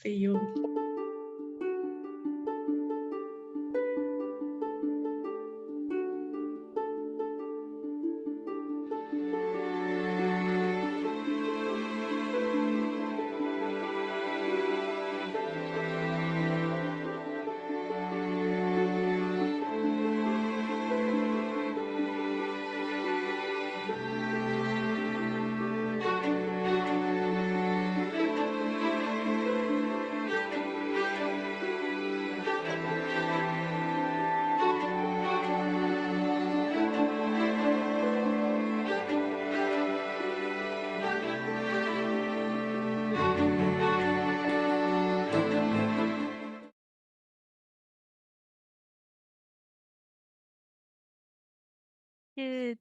see you.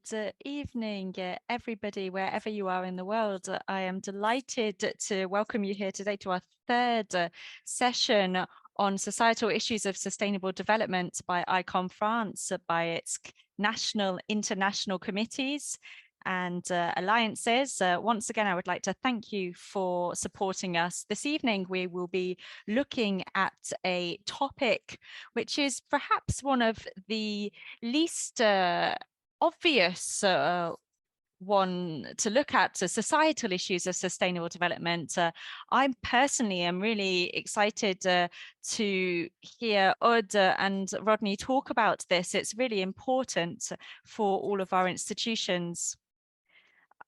Good evening, everybody, wherever you are in the world. I am delighted to welcome you here today to our third session on societal issues of sustainable development by ICOM France, by its national, international committees and alliances. Once again, I would like to thank you for supporting us. This evening, we will be looking at a topic which is perhaps one of the least obvious one to look at, societal issues of sustainable development. I personally am really excited to hear Aude and Rodney talk about this. It's really important for all of our institutions.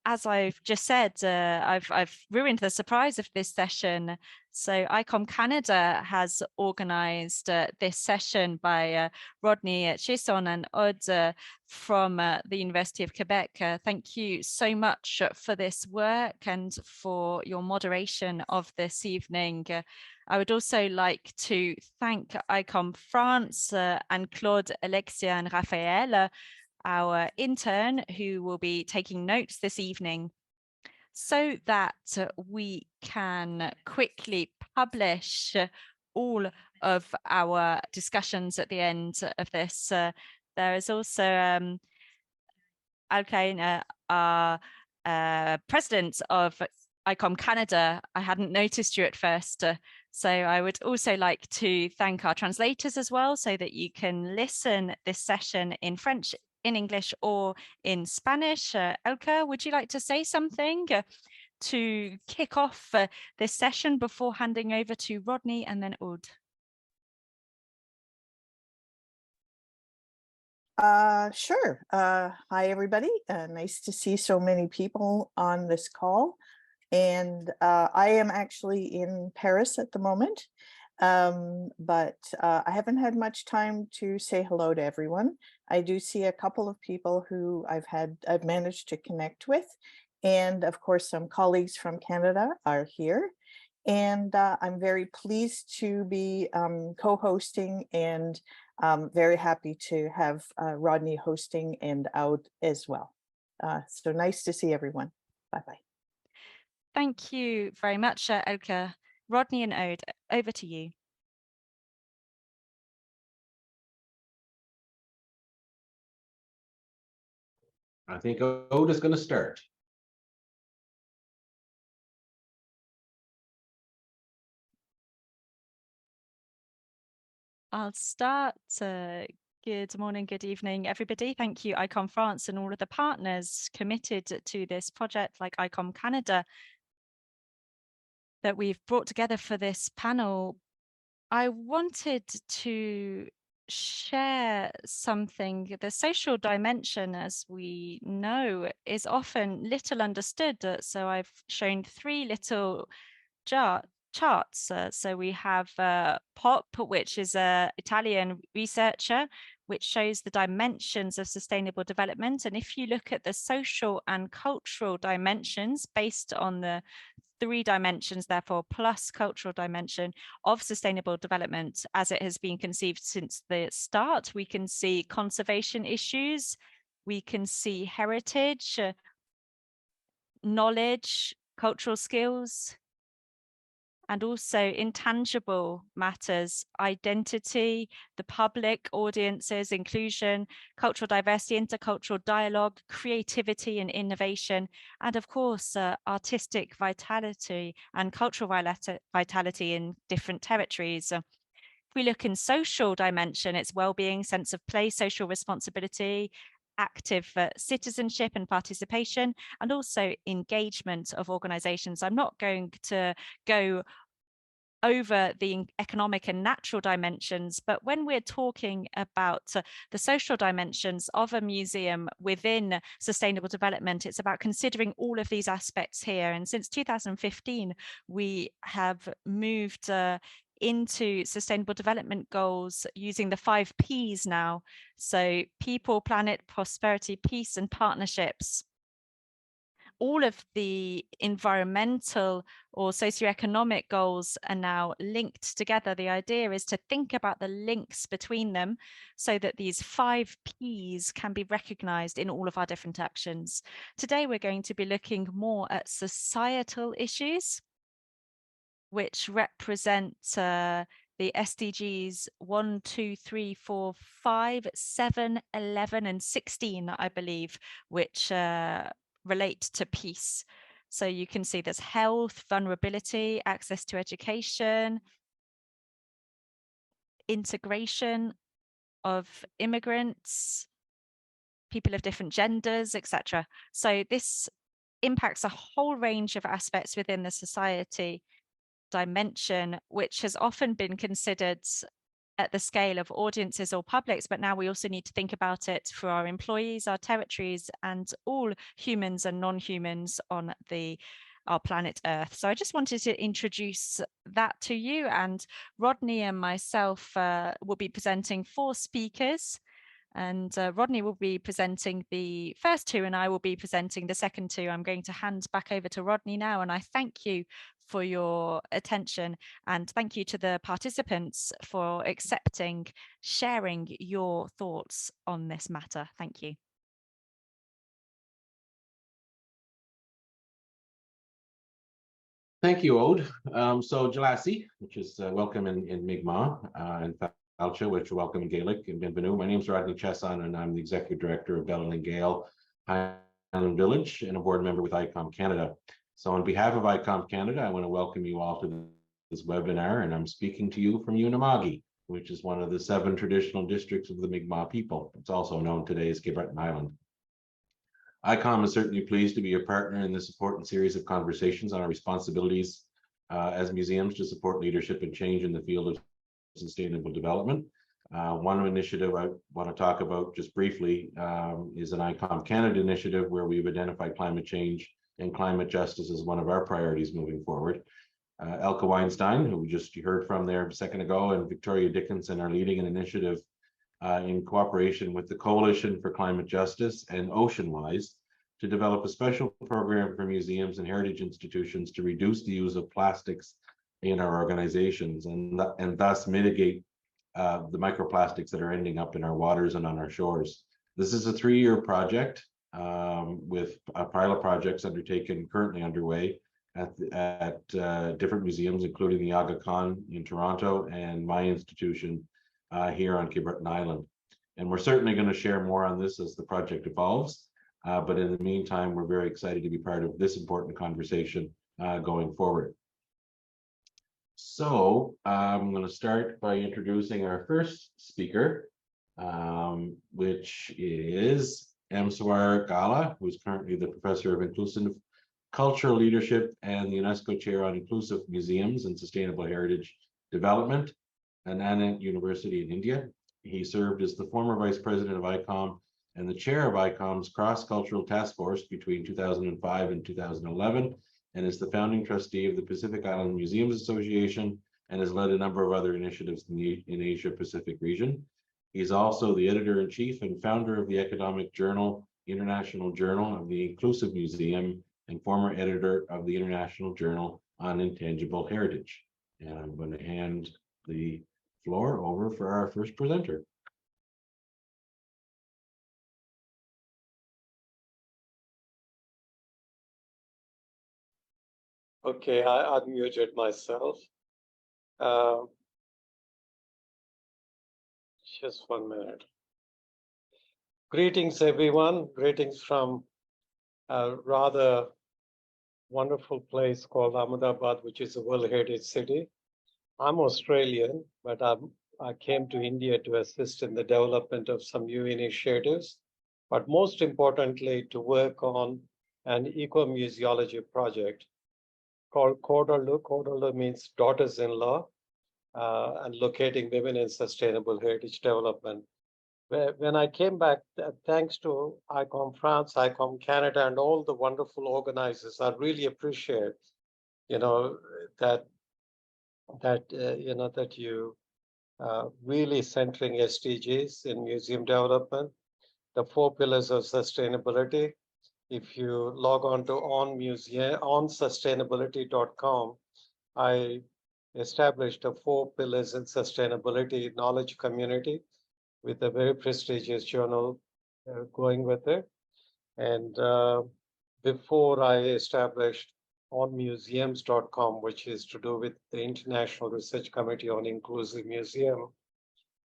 As I've just said, I've ruined the surprise of this session. So ICOM Canada has organized this session by Rodney Chaisson and Aude from the University of Quebec. Thank you so much for this work and for your moderation of this evening. I would also like to thank ICOM France and Claude, Alexia and Raphael, our intern, who will be taking notes this evening, so that we can quickly publish all of our discussions at the end of this. There is also Alkain, our president of ICOM Canada. I hadn't noticed you at first. So I would also like to thank our translators as well, so that you can listen this session in French, in English or in Spanish. Elke, would you like to say something to kick off this session before handing over to Rodney and then Aude? Sure. Hi, everybody. Nice to see so many people on this call. And I am actually in Paris at the moment, but I haven't had much time to say hello to everyone. I do see a couple of people who I've managed to connect with. And of course, some colleagues from Canada are here. And I'm very pleased to be co-hosting and very happy to have Rodney hosting and Aude as well. So nice to see everyone. Bye-bye. Thank you very much, Elke. Rodney and Aude, over to you. I think Aude is going to start. I'll start. Good morning, good evening, everybody. Thank you, ICOM France and all of the partners committed to this project, like ICOM Canada, that we've brought together for this panel. I wanted to share something. The social dimension, as we know, is often little understood. So I've shown three little charts. So we have Pop, which is an Italian researcher, which shows the dimensions of sustainable development. And if you look at the social and cultural dimensions based on the three dimensions, therefore, plus cultural dimension of sustainable development as it has been conceived since the start, we can see conservation issues, we can see heritage, knowledge, cultural skills, and also intangible matters, identity, the public audiences, inclusion, cultural diversity, intercultural dialogue, creativity and innovation, and of course, artistic vitality and cultural vitality in different territories. If we look in social dimension, it's well-being, sense of place, social responsibility, active citizenship and participation, and also engagement of organizations. I'm not going to go over the economic and natural dimensions, but when we're talking about the social dimensions of a museum within sustainable development, it's about considering all of these aspects here. And since 2015, we have moved into sustainable development goals using the 5 Ps now. So people, planet, prosperity, peace, and partnerships. All of the environmental or socioeconomic goals are now linked together. The idea is to think about the links between them so that these 5 Ps can be recognized in all of our different actions. Today, we're going to be looking more at societal issues, which represent the SDGs 1, 2, 3, 4, 5, 7, 11, and 16, I believe, which relate to peace. So you can see there's health, vulnerability, access to education, integration of immigrants, people of different genders, etc. So this impacts a whole range of aspects within the society dimension, which has often been considered at the scale of audiences or publics, but now we also need to think about it for our employees, our territories, and all humans and non-humans on our planet Earth. So I just wanted to introduce that to you, and Rodney and myself will be presenting 4 speakers. And Rodney will be presenting the first 2 and I will be presenting the second 2. I'm going to hand back over to Rodney now, and I thank you for your attention, and thank you to the participants for accepting, sharing your thoughts on this matter. Thank you. Thank you, Aude. So Jalasi, which is welcome in Mi'kmaq, and Falcha, which are welcome in Gaelic, and Bienvenue. My name is Rodney Chaisson, and I'm the Executive Director of Bellin and Gale Highland Village and a board member with ICOM Canada. So on behalf of ICOM Canada, I want to welcome you all to this webinar, and I'm speaking to you from Unama'ki, which is one of the 7 traditional districts of the Mi'kmaq people. It's also known today as Cape Breton Island. ICOM is certainly pleased to be a partner in this important series of conversations on our responsibilities as museums to support leadership and change in the field of sustainable development. One initiative I want to talk about just briefly is an ICOM Canada initiative where we've identified climate change and climate justice as one of our priorities moving forward. Elke Weinstein, who you heard from there a second ago, and Victoria Dickinson are leading an initiative in cooperation with the Coalition for Climate Justice and Oceanwise to develop a special program for museums and heritage institutions to reduce the use of plastics in our organizations and thus mitigate the microplastics that are ending up in our waters and on our shores. This is a 3-year project with pilot projects currently underway at different museums, including the Aga Khan in Toronto and my institution here on Cape Breton Island. And we're certainly going to share more on this as the project evolves. But in the meantime, we're very excited to be part of this important conversation going forward. So I'm going to start by introducing our first speaker, which is Amareswar Galla, who is currently the Professor of Inclusive Cultural Leadership and the UNESCO Chair on Inclusive Museums and Sustainable Heritage Development at Nanyang University in India. He served as the former Vice President of ICOM and the Chair of ICOM's Cross-Cultural Task Force between 2005 and 2011, and is the founding trustee of the Pacific Island Museums Association and has led a number of other initiatives in the Asia-Pacific region. He's also the editor-in-chief and founder of the economic journal, International Journal of the Inclusive Museum, and former editor of the International Journal on Intangible Heritage. And I'm going to hand the floor over for our first presenter. Okay, I unmuted myself. Just 1 minute. Greetings, everyone. Greetings from a rather wonderful place called Ahmedabad, which is a World Heritage City. I'm Australian, but I came to India to assist in the development of some new initiatives, but most importantly, to work on an eco-museology project called Kodallu. Kodallu means daughters-in-law, and locating women in sustainable heritage development. When I came back, thanks to ICOM France, ICOM Canada, and all the wonderful organizers, I really appreciate, that you really centering SDGs in museum development, the 4 pillars of sustainability. If you log on to onsustainability.com, I established a 4 pillars in sustainability knowledge community with a very prestigious journal going with it. And before I established onmuseums.com, which is to do with the International Research Committee on Inclusive Museum.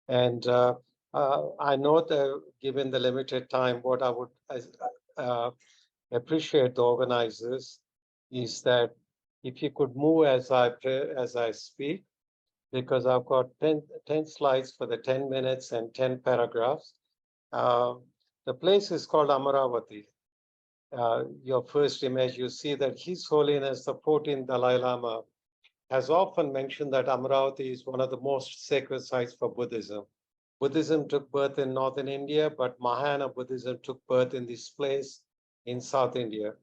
And I know that given the limited time, what I would appreciate the organizers is that if you could move as I speak, because I've got 10 slides for the 10 minutes and 10 paragraphs. The place is called Amaravati. Your first image, you see that His Holiness the 14th Dalai Lama has often mentioned that Amaravati is one of the most sacred sites for Buddhism. Buddhism took birth in northern India, but Mahayana Buddhism took birth in this place in South India.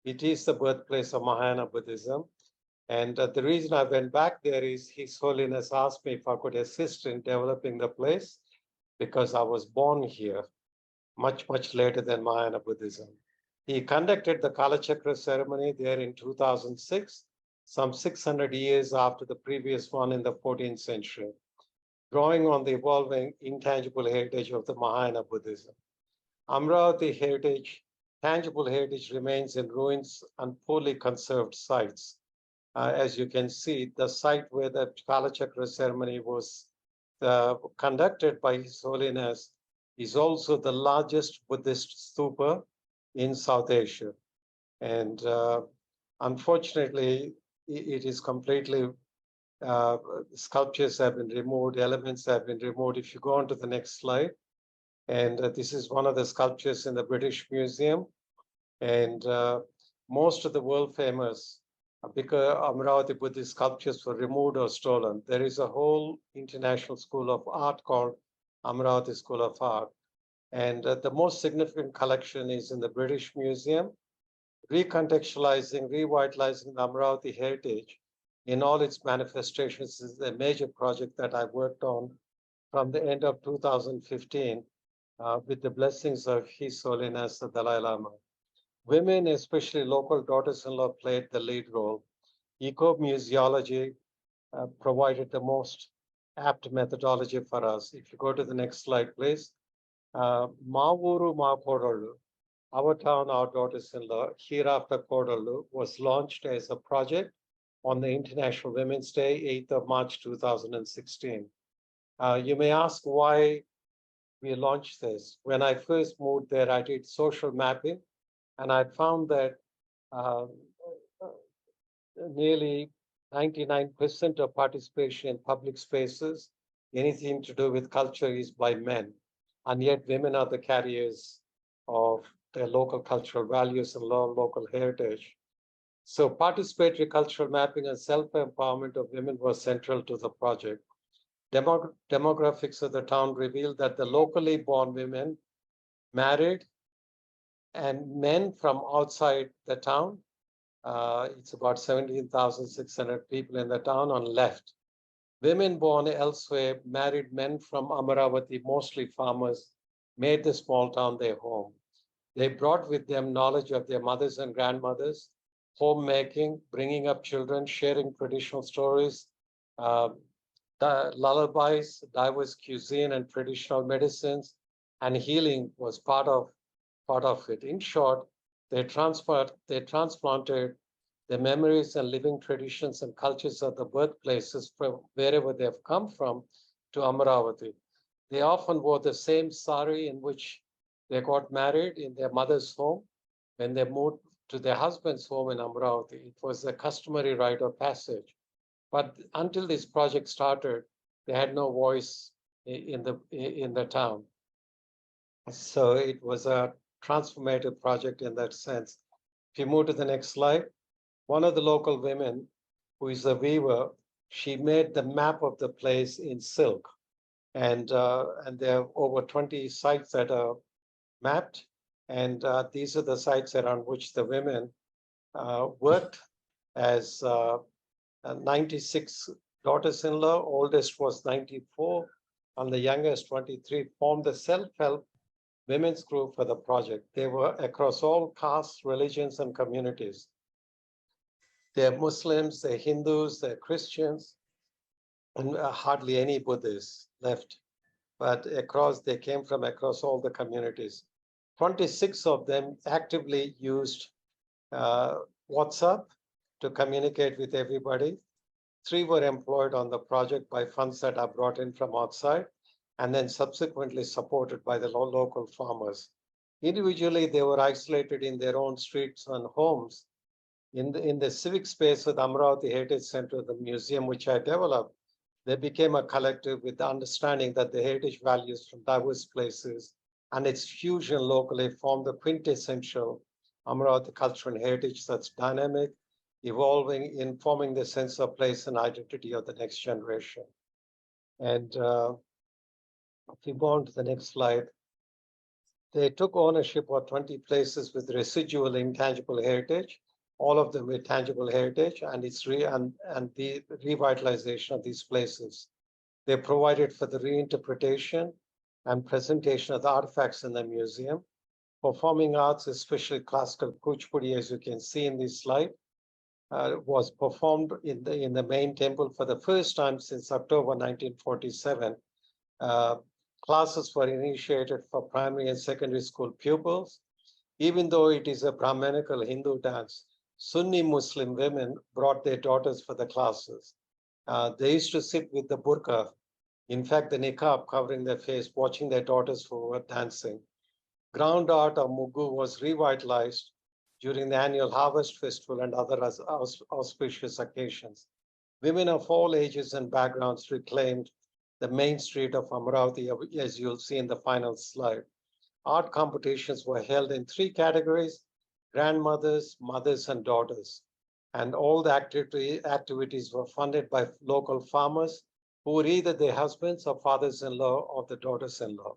It is the birthplace of Mahayana Buddhism. And the reason I went back there is His Holiness asked me if I could assist in developing the place because I was born here much, much later than Mahayana Buddhism. He conducted the Kalachakra ceremony there in 2006, some 600 years after the previous one in the 14th century, drawing on the evolving intangible heritage of the Mahayana Buddhism. Amaravati heritage, tangible heritage remains in ruins and poorly conserved sites. As you can see, the site where the Kalachakra ceremony was conducted by His Holiness is also the largest Buddhist stupa in South Asia. And unfortunately, it is completely, sculptures have been removed, elements have been removed. If you go on to the next slide, and this is one of the sculptures in the British Museum. And most of the world famous because Amaravati Buddhist sculptures were removed or stolen. There is a whole international school of art called Amaravati School of Art. And the most significant collection is in the British Museum, recontextualizing, revitalizing the Amaravati heritage in all its manifestations is a major project that I worked on from the end of 2015 with the blessings of His Holiness the Dalai Lama. Women, especially local daughters-in-law, played the lead role. Eco-museology provided the most apt methodology for us. If you go to the next slide, please. Mavuru Ma Kodallu, our town, our daughters-in-law, hereafter Kodallu, was launched as a project on the International Women's Day, 8th of March, 2016. You may ask why we launched this. When I first moved there, I did social mapping, and I found that nearly 99% of participation in public spaces, anything to do with culture, is by men. And yet women are the carriers of their local cultural values and local heritage. So participatory cultural mapping and self-empowerment of women was central to the project. Demographics of the town revealed that the locally born women married and men from outside the town, it's about 17,600 people in the town on left. Women born elsewhere married men from Amaravati, mostly farmers, made the small town their home. They brought with them knowledge of their mothers and grandmothers, homemaking, bringing up children, sharing traditional stories, lullabies, diverse cuisine and traditional medicines, and healing was part of it. In short, they transplanted the memories and living traditions and cultures of the birthplaces from wherever they've come from to Amaravati. They often wore the same sari in which they got married in their mother's home. When they moved to their husband's home in Amaravati, it was a customary rite of passage. But until this project started, they had no voice in the town. So it was a transformative project in that sense. If you move to the next slide, one of the local women, who is a weaver, she made the map of the place in silk. And there are over 20 sites that are mapped. And these are the sites around which the women worked as 96 daughters-in-law, oldest was 94, and the youngest 23, formed the self-help women's group for the project. They were across all castes, religions, and communities. They're Muslims, they're Hindus, they're Christians, and hardly any Buddhists left. But they came from across all the communities. 26 of them actively used WhatsApp to communicate with everybody. 3 were employed on the project by funds that are brought in from outside, and then subsequently supported by the local farmers. Individually, they were isolated in their own streets and homes. In the civic space of the Amaravati Heritage Center, the museum which I developed, they became a collective with the understanding that the heritage values from diverse places and its fusion locally form the quintessential Amaravati culture and heritage that's dynamic, evolving, informing the sense of place and identity of the next generation. And if you go on to the next slide, they took ownership of 20 places with residual intangible heritage, all of them with tangible heritage, and the revitalization of these places. They provided for the reinterpretation and presentation of the artifacts in the museum. Performing arts, especially classical Kuchipudi, as you can see in this slide, was performed in the main temple for the first time since October 1947. Classes were initiated for primary and secondary school pupils. Even though it is a Brahmanical Hindu dance, Sunni Muslim women brought their daughters for the classes. They used to sit with the burqa, in fact, the niqab covering their face, watching their daughters who were dancing. Ground art of Mugu was revitalized during the annual Harvest Festival and other auspicious occasions. Women of all ages and backgrounds reclaimed the main street of Amaravati, as you'll see in the final slide. Art competitions were held in 3 categories: grandmothers, mothers, and daughters. And all the activities were funded by local farmers who were either their husbands or fathers-in-law or the daughters-in-law.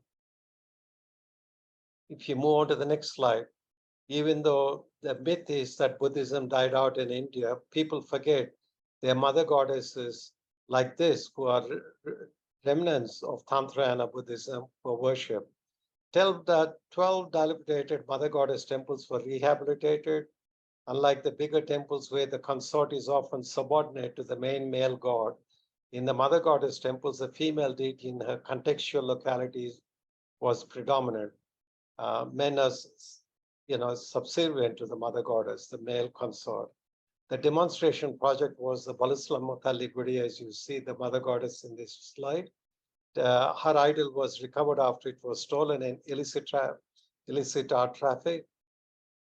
If you move on to the next slide, even though the myth is that Buddhism died out in India, people forget their mother goddesses like this, who are remnants of Tantrayana Buddhism, were worshipped. 12 dilapidated mother goddess temples were rehabilitated. Unlike the bigger temples where the consort is often subordinate to the main male god, in the mother goddess temples, the female deity in her contextual localities was predominant. Men as subservient to the mother goddess, the male consort. The demonstration project was the Balislamata Liguri, as you see the mother goddess in this slide. Her idol was recovered after it was stolen in illicit art traffic.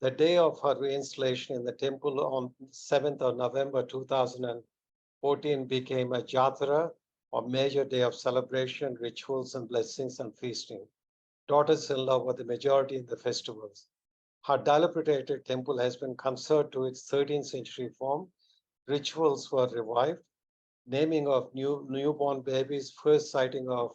The day of her reinstallation in the temple on 7th of November 2014 became a Jatara, or major day of celebration, rituals, and blessings and feasting. Daughters-in-law were the majority in the festivals. Her dilapidated temple has been conserved to its 13th century form. Rituals were revived. Naming of newborn babies, first sighting of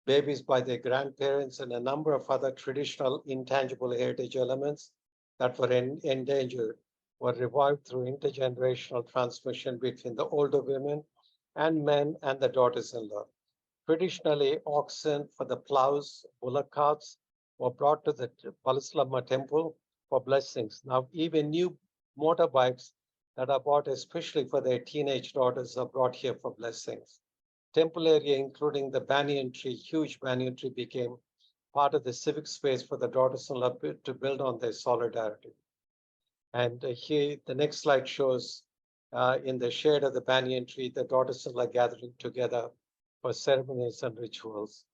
babies by their grandparents, and a number of other traditional intangible heritage elements that were endangered were revived through intergenerational transmission between the older women and men and the daughters-in-law. Traditionally, oxen for the plows, bullock carts were brought to the Balislamma temple for blessings. Now, even new motorbikes that are bought especially for their teenage daughters are brought here for blessings. Temple area, including the banyan tree, huge banyan tree, became part of the civic space for the daughters-in-law to build on their solidarity. And here, the next slide shows in the shade of the banyan tree, the daughters-in-law gathering together for ceremonies and rituals.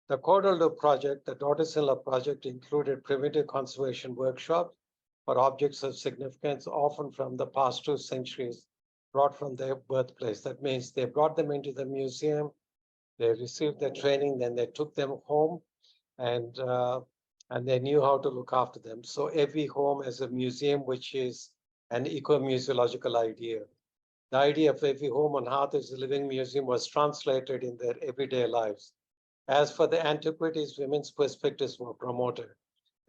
The Cordaldo project, the daughters-in-law project, included primitive conservation workshops for objects of significance, often from the past 2 centuries, brought from their birthplace. That means they brought them into the museum, they received their training, then they took them home, and they knew how to look after them. So every home has a museum, which is an eco-museological idea. The idea of every home on earth as a living museum was translated in their everyday lives. As for the antiquities, women's perspectives were promoted.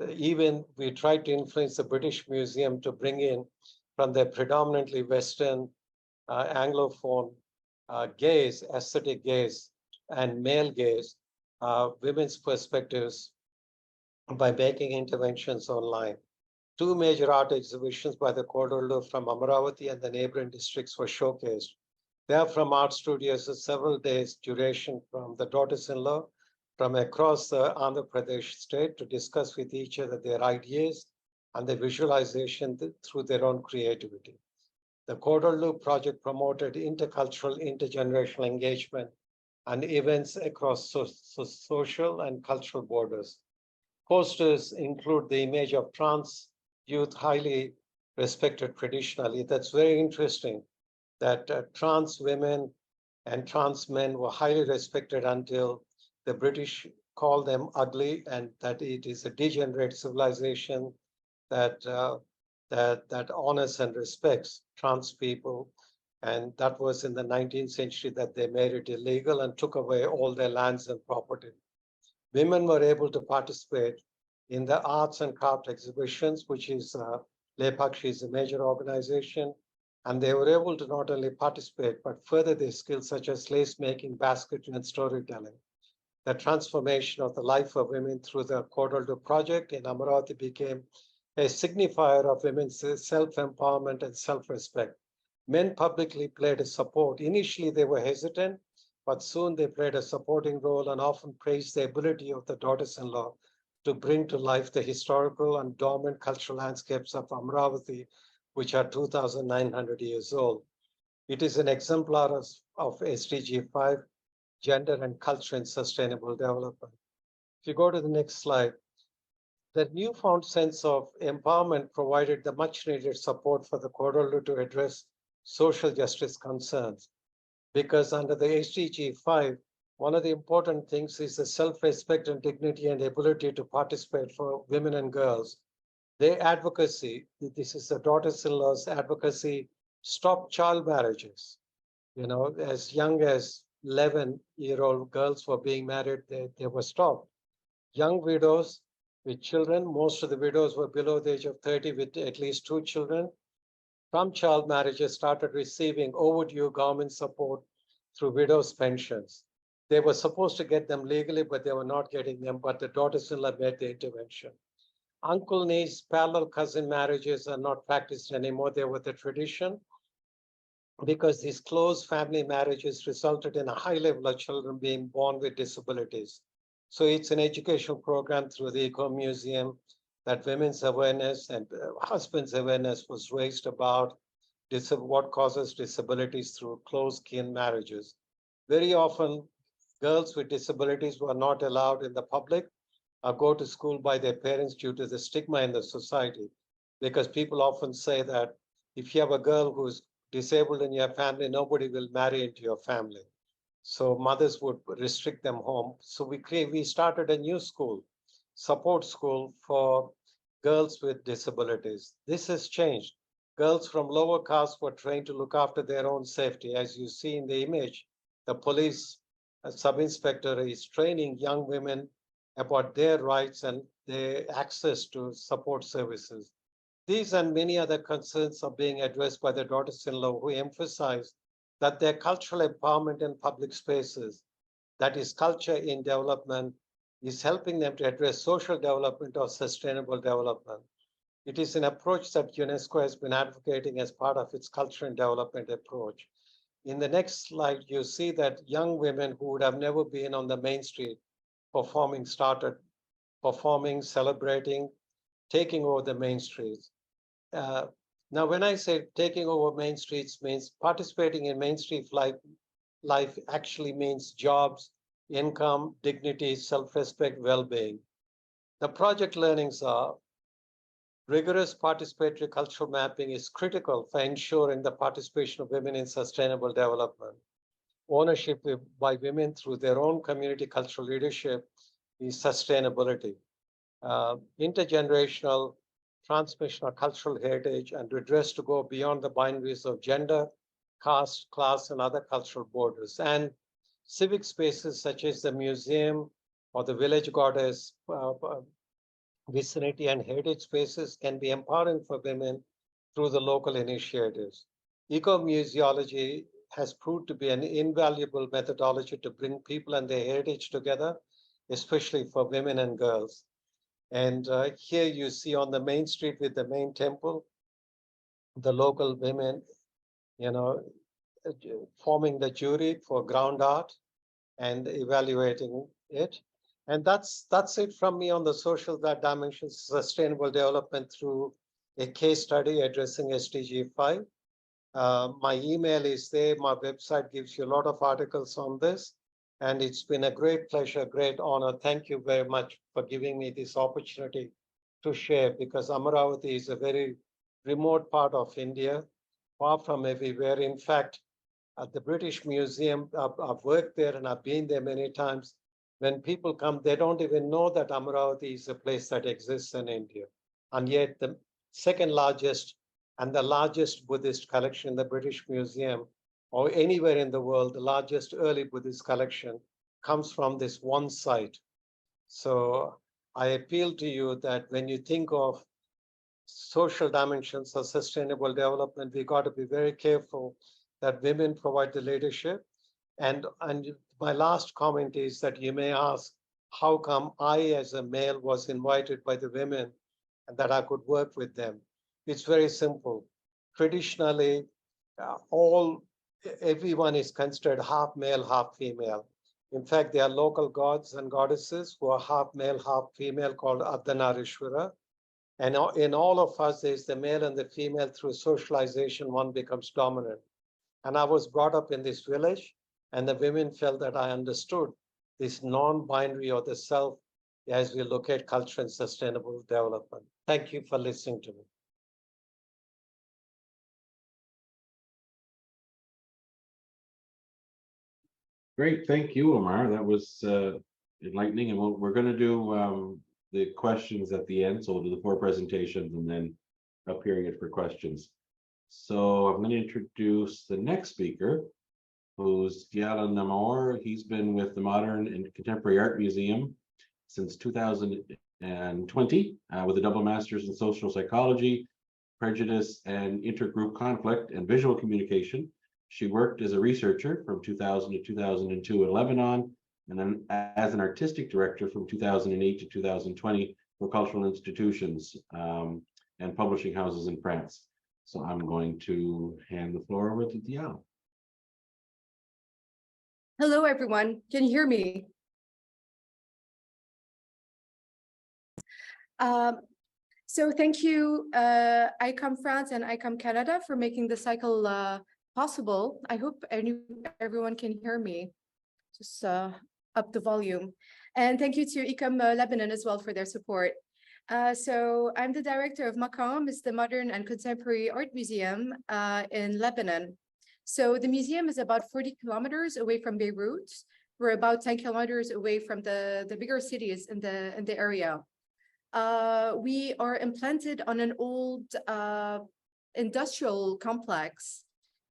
Even we tried to influence the British Museum to bring in, from their predominantly Western Anglophone gaze, aesthetic gaze, and male gaze, women's perspectives by making interventions online. 2 major art exhibitions by the Cordaldo from Amaravati and the neighboring districts were showcased. They are from art studios of several days duration from the daughters-in-law from across the Andhra Pradesh state to discuss with each other their ideas and their visualization through their own creativity. The Cordaldo project promoted intercultural, intergenerational engagement and events across social and cultural borders. Posters include the image of trans youth, highly respected traditionally. That's very interesting that trans women and trans men were highly respected until the British called them ugly, and that it is a degenerate civilization that that honors and respects trans people. And that was in the 19th century that they made it illegal and took away all their lands and property. Women were able to participate in the arts and craft exhibitions, which is Lepakshi is a major organization, and they were able to not only participate, but further their skills such as lace making, basketing, and storytelling. The transformation of the life of women through the Cordaldo project in Amaravati became a signifier of women's self-empowerment and self-respect. Men publicly played a support. Initially, they were hesitant, but soon they played a supporting role and often praised the ability of the daughters-in-law to bring to life the historical and dormant cultural landscapes of Amaravati, which are 2,900 years old. It is an exemplar of SDG 5, gender and culture and sustainable development. If you go to the next slide, the newfound sense of empowerment provided the much needed support for the Cordaldo to address social justice concerns. Because under the SDG 5, one of the important things is the self-respect and dignity and ability to participate for women and girls. Their advocacy, this is the daughters-in-law's advocacy, stop child marriages. You know, as young as 11-year-old girls were being married, they were stopped. Young widows with children, most of the widows were below the age of 30 with at least 2 children. From child marriages started receiving overdue government support through widows' pensions. They were supposed to get them legally, but they were not getting them, but the daughters-in-law made the intervention. Uncle, niece, parallel cousin marriages are not practiced anymore. They were the tradition because these close family marriages resulted in a high level of children being born with disabilities. So it's an educational program through the ICOM Museum that women's awareness and husbands' awareness was raised about what causes disabilities through close kin marriages. Very often, girls with disabilities were not allowed in the public or go to school by their parents due to the stigma in the society, because people often say that if you have a girl who's disabled in your family, nobody will marry into your family. So mothers would restrict them home. So we started a new school, support school for girls with disabilities. This has changed. Girls from lower castes were trained to look after their own safety. As you see in the image, the police sub-inspector is training young women about their rights and their access to support services. These and many other concerns are being addressed by the daughters-in-law, who emphasize that their cultural empowerment in public spaces, that is culture in development, is helping them to address social development or sustainable development. It is an approach that UNESCO has been advocating as part of its culture and development approach. In the next slide, you see that young women who would have never been on the main street performing started performing, celebrating, taking over the main streets. Now, when I say taking over main streets means participating in main street life actually means jobs, income, dignity, self-respect, well-being. The project learnings are rigorous participatory cultural mapping is critical for ensuring the participation of women in sustainable development. Ownership by women through their own community cultural leadership is sustainability. Intergenerational transmission of cultural heritage and redress to go beyond the boundaries of gender, caste, class, and other cultural borders. And civic spaces such as the museum or the village goddess vicinity and heritage spaces can be empowering for women through the local initiatives. Eco-museology has proved to be an invaluable methodology to bring people and their heritage together, especially for women and girls. And here you see on the main street with the main temple, the local women, forming the jury for ground art and evaluating it. And that's it from me on the social dimensions, sustainable development through a case study addressing SDG 5. My email is there. My website gives you a lot of articles on this. And it's been a great pleasure, great honor. Thank you very much for giving me this opportunity to share, because Amaravati is a very remote part of India, far from everywhere. In fact, at the British Museum, I've worked there and I've been there many times. When people come, they don't even know that Amaravati is a place that exists in India. And yet the second largest and the largest Buddhist collection in the British Museum or anywhere in the world, the largest early Buddhist collection comes from this one site. So I appeal to you that when you think of social dimensions of sustainable development, we got to be very careful that women provide the leadership. And my last comment is that you may ask, how come I as a male was invited by the women and that I could work with them? It's very simple. Traditionally, everyone is considered half male, half female. In fact, there are local gods and goddesses who are half male, half female called Ardhanarishwara. And in all of us, there's the male and the female. Through socialization, one becomes dominant. And I was brought up in this village, and the women felt that I understood this non-binary or the self as we look at culture and sustainable development. Thank you for listening to me. Great, thank you, Omar. That was enlightening, and we're going to do the questions at the end. So we'll do the 4 presentations and then a period for questions. So I'm going to introduce the next speaker, who's Diala Nammour. He's been with the Modern and Contemporary Art Museum since 2020 with a double master's in social psychology, prejudice and intergroup conflict and visual communication. She worked as a researcher from 2000 to 2002 in Lebanon, and then as an artistic director from 2008 to 2020 for cultural institutions and publishing houses in France. So I'm going to hand the floor over to Diala. Hello, everyone. Can you hear me? So thank you, ICOM France and ICOM Canada for making the cycle possible. I hope everyone can hear me. Just up the volume. And thank you to ICOM Lebanon as well for their support. So I'm the director of MACOM, it's the Modern and Contemporary Art Museum in Lebanon. So the museum is about 40 kilometers away from Beirut. We're about 10 kilometers away from the bigger cities in the area. We are implanted on an old industrial complex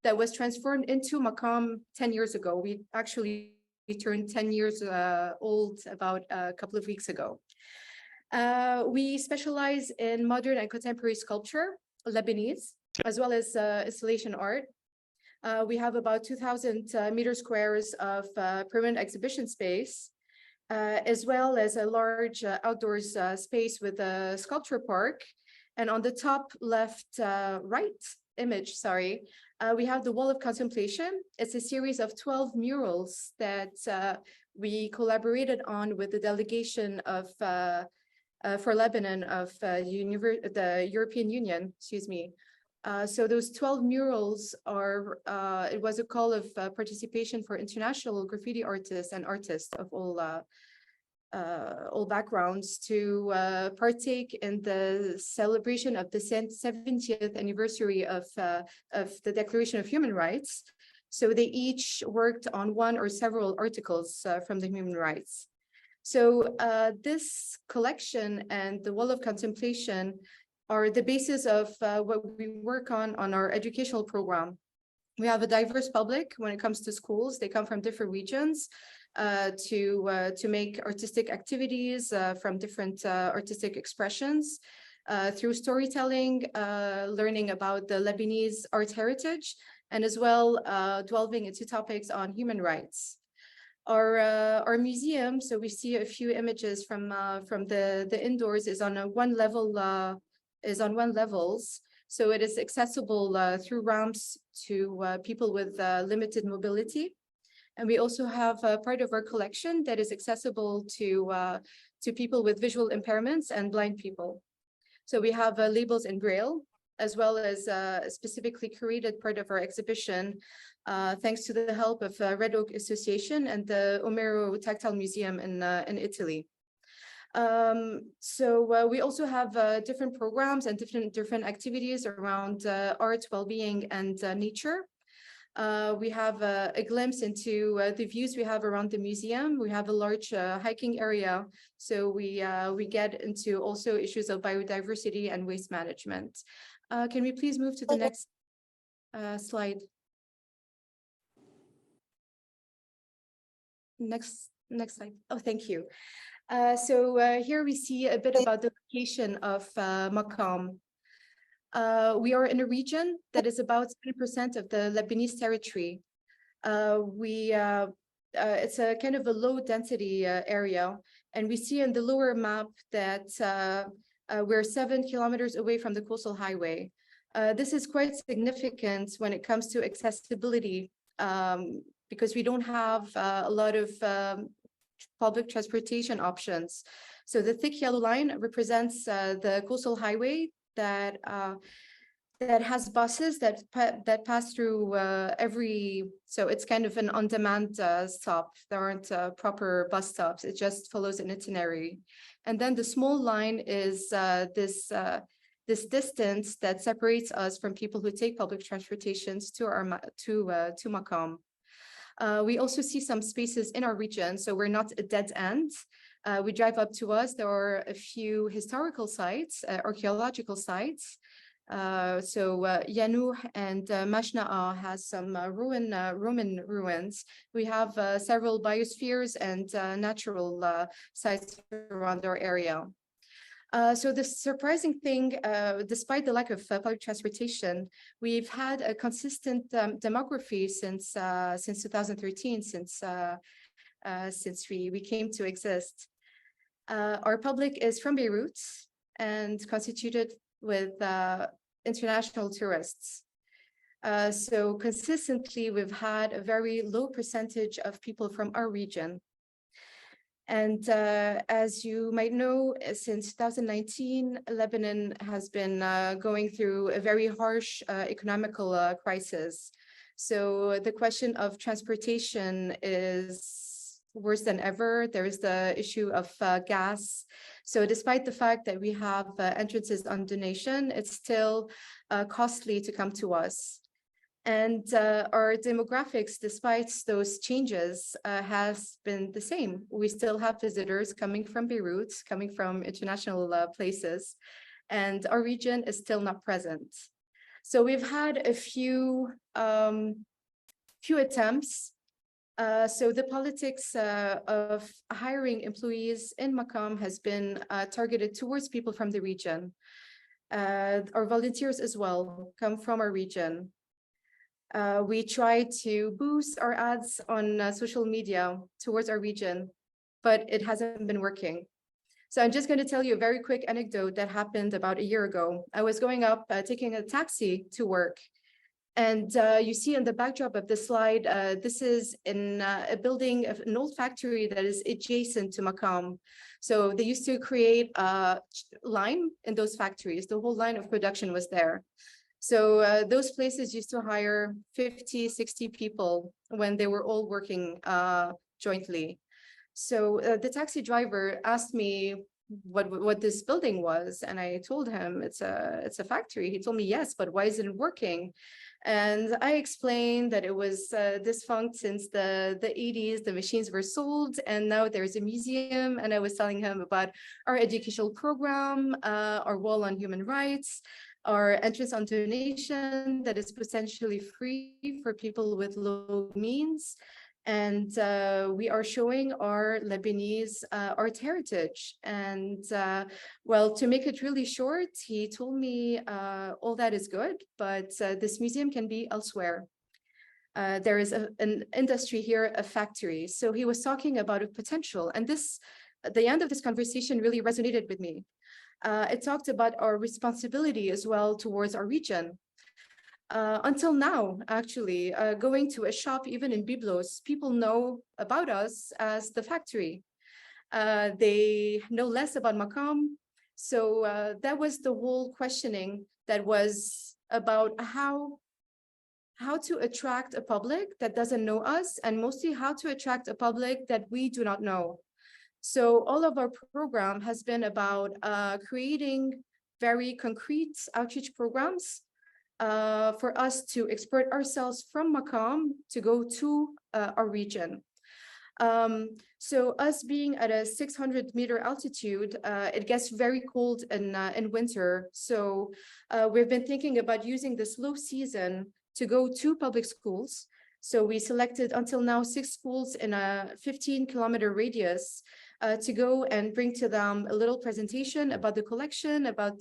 that was transformed into MACOM 10 years ago. We actually turned 10 years old about a couple of weeks ago. We specialize in modern and contemporary sculpture, Lebanese, as well as installation art. We have about 2,000 meter squares of permanent exhibition space, as well as a large outdoors space with a sculpture park. And on the top left, right image, sorry, we have the Wall of Contemplation. It's a series of 12 murals that we collaborated on with the delegation of for Lebanon of the European Union, excuse me. So those 12 murals are, it was a call of participation for international graffiti artists and artists of all backgrounds to partake in the celebration of the 70th anniversary of the Declaration of Human Rights. So they each worked on one or several articles from the human rights. So this collection and the Wall of Contemplation are the basis of what we work on our educational program. We have a diverse public when it comes to schools. They come from different regions to make artistic activities from different artistic expressions through storytelling, learning about the Lebanese art heritage, and as well delving into topics on human rights. Our museum, so we see a few images from the indoors, is on one level, so it is accessible through ramps to people with limited mobility. And we also have a part of our collection that is accessible to people with visual impairments and blind people. So we have labels in Braille, as well as a specifically curated part of our exhibition, thanks to the help of Red Oak Association and the Omero Tactile Museum in Italy. So we also have different programs and different activities around art, well-being, and nature. We have a glimpse into the views we have around the museum. We have a large hiking area, so we get into also issues of biodiversity and waste management. Can we please move to the next slide? Next slide. Oh, thank you. So here we see a bit about the location of Maqam. We are in a region that is about 20% of the Lebanese territory. It's a kind of a low density area, and we see in the lower map that we're 7 kilometers away from the coastal highway. This is quite significant when it comes to accessibility, because we don't have a lot of public transportation options. So the thick yellow line represents the coastal highway that has buses that pass through so it's kind of an on-demand stop. There aren't proper bus stops. It just follows an itinerary. And then the small line is this distance that separates us from people who take public transportations to Maqam. We also see some spaces in our region, so we're not a dead end. We drive up to us. There are a few historical sites, archaeological sites. So Yanuh and Mashna'a has some Roman ruins. We have several biospheres and natural sites around our area. So the surprising thing, despite the lack of public transportation, we've had a consistent demography since 2013, since we came to exist. Our public is from Beirut and constituted with international tourists. So consistently, we've had a very low percentage of people from our region. And as you might know, since 2019, Lebanon has been going through a very harsh economical crisis. So the question of transportation is worse than ever. There is the issue of gas. So despite the fact that we have entrances on donation, it's still costly to come to us. And our demographics, despite those changes, has been the same. We still have visitors coming from Beirut, coming from international places, and our region is still not present. So we've had a few attempts. So the politics of hiring employees in Maqam has been targeted towards people from the region. Our volunteers as well come from our region. We try to boost our ads on social media towards our region, but it hasn't been working. So I'm just going to tell you a very quick anecdote that happened about a year ago. I was going up, taking a taxi to work, And you see in the backdrop of the slide, this is in a building of an old factory that is adjacent to Maqam. So they used to create lime in those factories. The whole line of production was there. So those places used to hire 50, 60 people when they were all working jointly. So the taxi driver asked me what this building was, and I told him it's a factory. He told me yes, but why isn't it working? And I explained that it was defunct since the 80s. The machines were sold, and now there's a museum. And I was telling him about our educational program, our wall on human rights, our entrance on donation that is potentially free for people with low means. And we are showing our Lebanese art heritage. And well, to make it really short, he told me all that is good, but this museum can be elsewhere. There is an industry here, a factory. So he was talking about a potential. And the end of this conversation really resonated with me. It talked about our responsibility as well towards our region. Until now, actually, going to a shop, even in Byblos, people know about us as the factory. They know less about Maqam. So that was the whole questioning that was about how to attract a public that doesn't know us, and mostly how to attract a public that we do not know. So all of our program has been about creating very concrete outreach programs for us to export ourselves from Maqam to go to our region. So us being at a 600-meter altitude, it gets very cold in winter. So we've been thinking about using this low season to go to public schools. So we selected until now 6 schools in a 15-kilometer radius to go and bring to them a little presentation about the collection, about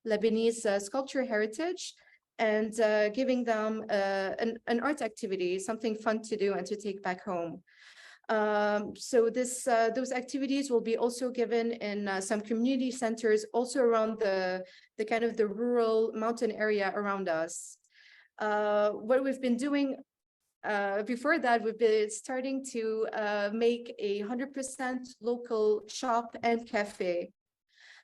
Lebanese sculpture heritage, and giving them an art activity, something fun to do and to take back home. So those activities will be also given in some community centers, also around the kind of the rural mountain area around us. What we've been doing before that, we've been starting to make a 100% local shop and cafe.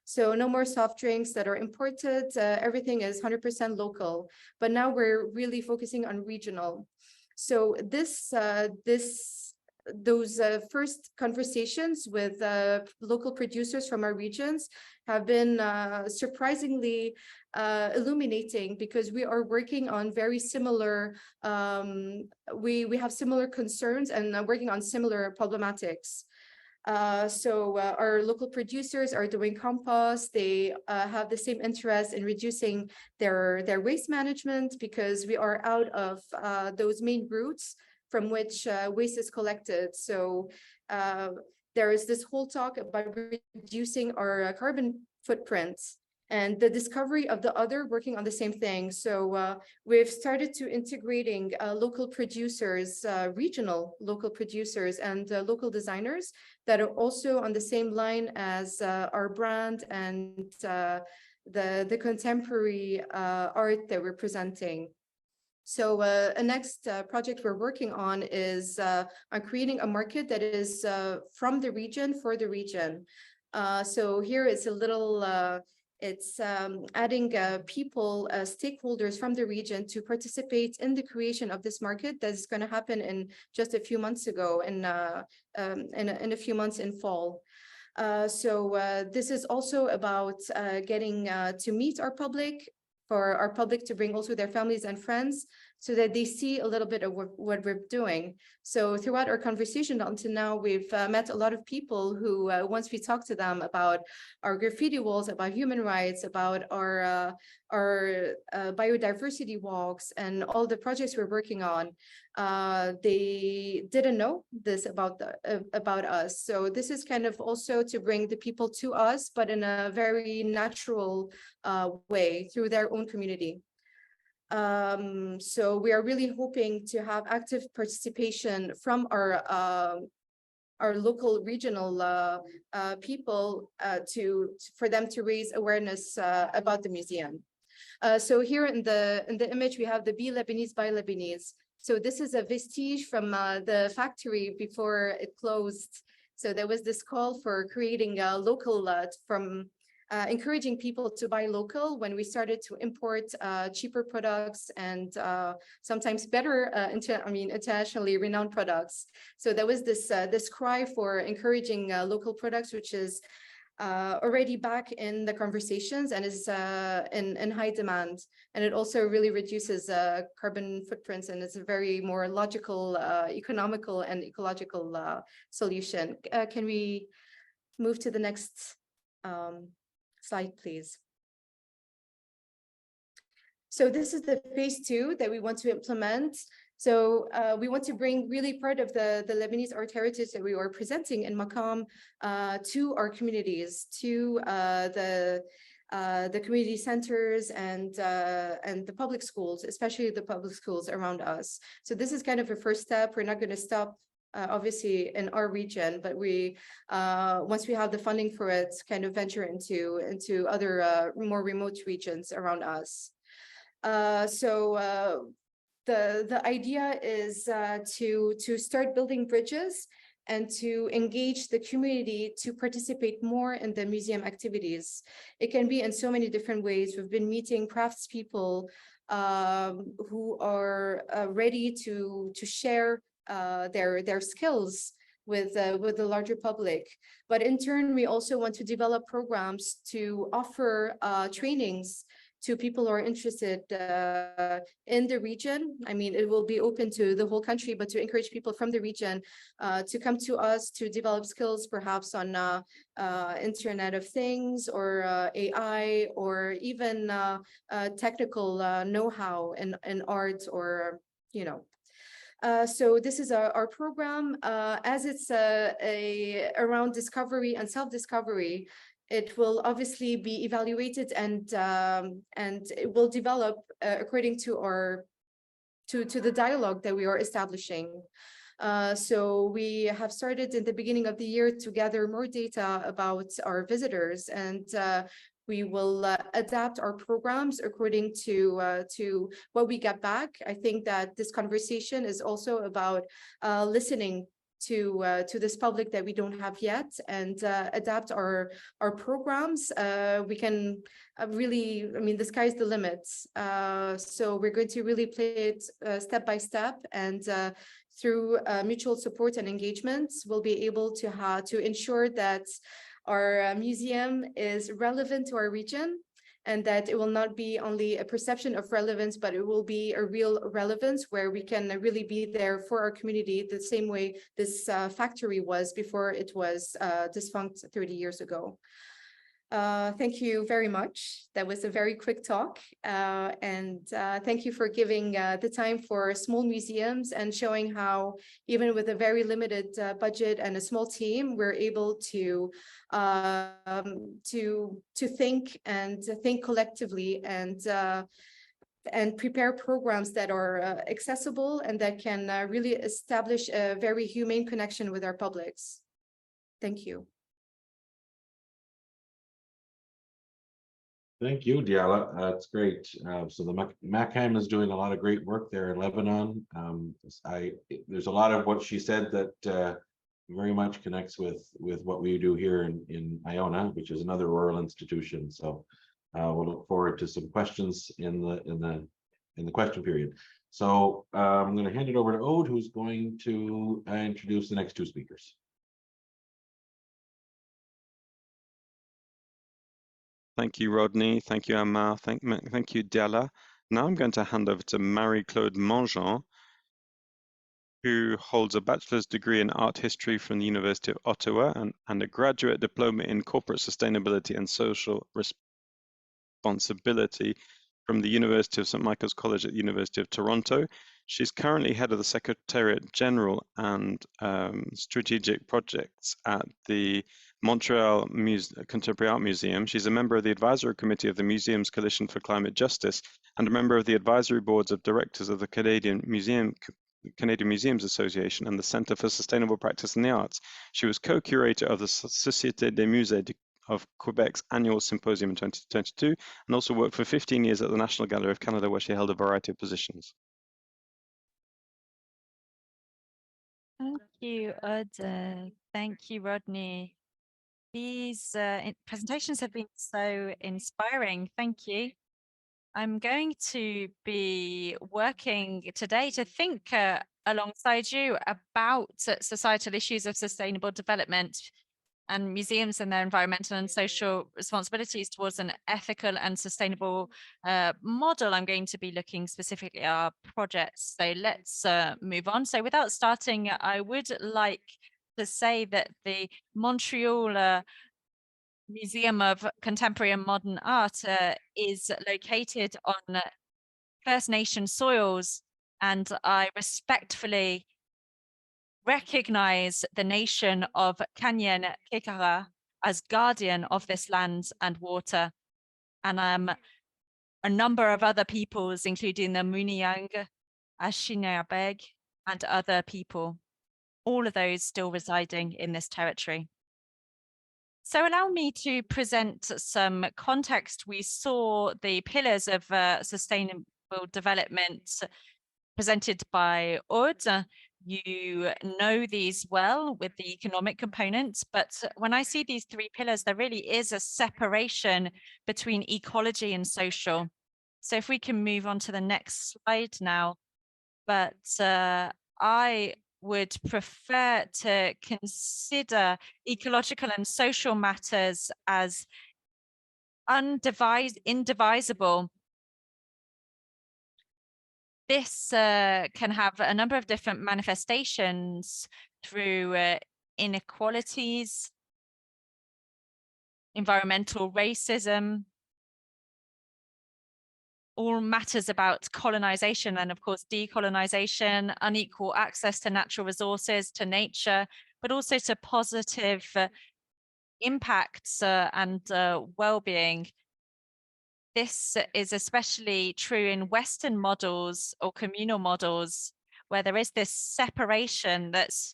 So no more soft drinks that are imported. Everything is 100% local. But now we're really focusing on regional. So those first conversations with local producers from our regions have been surprisingly illuminating, because we are working on very similar, we have similar concerns and working on similar problematics. So our local producers are doing compost. They have the same interest in reducing their waste management, because we are out of those main routes from which waste is collected. So there is this whole talk about reducing our carbon footprint and the discovery of the other working on the same thing. So we've started to integrating local producers, regional local producers, and local designers that are also on the same line as our brand and the contemporary art that we're presenting. So a next project we're working on is on creating a market that is from the region for the region. So here it's a little, it's adding people, stakeholders from the region to participate in the creation of this market that's going to happen in just a few months ago, in a few months in fall. So this is also about getting to meet our public, for our public to bring also their families and friends, so that they see a little bit of what we're doing. So throughout our conversation until now, we've met a lot of people who, once we talk to them about our graffiti walls, about human rights, about our biodiversity walks, and all the projects we're working on, they didn't know this about us. So this is kind of also to bring the people to us, but in a very natural way, through their own community. So we are really hoping to have active participation from our local regional people for them to raise awareness about the museum. So here in the image, we have the Be Lebanese by Lebanese. So this is a vestige from the factory before it closed. So there was this call for creating a local encouraging people to buy local when we started to import cheaper products and sometimes better, internationally renowned products. So there was this cry for encouraging local products, which is already back in the conversations and is in high demand. And it also really reduces carbon footprints, and it's a very more logical, economical and ecological solution. Can we move to the next slide, please? So this is the phase 2 that we want to implement. So we want to bring really part of the Lebanese art heritage that we are presenting in Maqam to our communities, to the community centers and the public schools, especially the public schools around us. So this is kind of a first step. We're not going to stop obviously in our region, but we once we have the funding for it, kind of venture into other more remote regions around us. The idea is to start building bridges and to engage the community to participate more in the museum activities. It can be in so many different ways. We've been meeting craftspeople who are ready to share their skills with the larger public. But in turn, we also want to develop programs to offer trainings to people who are interested in the region. I mean, it will be open to the whole country, but to encourage people from the region to come to us to develop skills, perhaps on Internet of Things or AI, or even technical know-how in art, or, you know. So this is our program. As it's around discovery and self-discovery, it will obviously be evaluated and it will develop according to the dialogue that we are establishing. So we have started in the beginning of the year to gather more data about our visitors, and we will adapt our programs according to what we get back. I think that this conversation is also about listening to this public that we don't have yet, and adapt our programs. We can really, I mean, the sky's the limit. So we're going to really play it step by step, and through mutual support and engagement, we'll be able to ensure that our museum is relevant to our region, and that it will not be only a perception of relevance, but it will be a real relevance where we can really be there for our community the same way this factory was before it was defunct 30 years ago. Thank you very much. That was a very quick talk. And thank you for giving the time for small museums and showing how, even with a very limited budget and a small team, we're able to think collectively and prepare programs that are accessible and that can really establish a very humane connection with our publics. Thank you. Thank you, Diala. That's great. So the MACAM is doing a lot of great work there in Lebanon. There's a lot of what she said that very much connects with what we do here in Iona, which is another rural institution. So we'll look forward to some questions in the question period. So I'm going to hand it over to Aude, who's going to introduce the next two speakers. Thank you, Rodney. Thank you, Amar. Thank you, Diala. Now I'm going to hand over to Marie-Claude Mongeon, who holds a bachelor's degree in art history from the University of Ottawa and a graduate diploma in corporate sustainability and social responsibility from the University of St. Michael's College at the University of Toronto. She's currently head of the Secretariat General and Strategic Projects at the Montreal Contemporary Art Museum. She's a member of the Advisory Committee of the Museums Coalition for Climate Justice and a member of the Advisory Boards of Directors of the Canadian Museums Association and the Centre for Sustainable Practice in the Arts. She was co-curator of the Société des Musées of Quebec's annual symposium in 2022, and also worked for 15 years at the National Gallery of Canada, where she held a variety of positions. Thank you, Aude. Thank you, Rodney. These presentations have been so inspiring. Thank you. I'm going to be working today to think alongside you about societal issues of sustainable development and museums and their environmental and social responsibilities towards an ethical and sustainable model. I'm going to be looking specifically at our projects. So let's move on. So without starting, I would like to say that the Montreal Museum of Contemporary and Modern Art is located on First Nation soils, and I respectfully recognize the nation of Kanyen Kekara as guardian of this land and water, and a number of other peoples, including the Muniang, Ashinabeg, and other people, all of those still residing in this territory. So allow me to present some context. We saw the pillars of sustainable development presented by Aude. You know these well with the economic components, but when I see these three pillars, there really is a separation between ecology and social. So if we can move on to the next slide now, but I would prefer to consider ecological and social matters as indivisible. This can have a number of different manifestations through inequalities, environmental racism, all matters about colonization and of course decolonization, unequal access to natural resources, to nature, but also to positive impacts and well-being. This is especially true in Western models or communal models, where there is this separation that's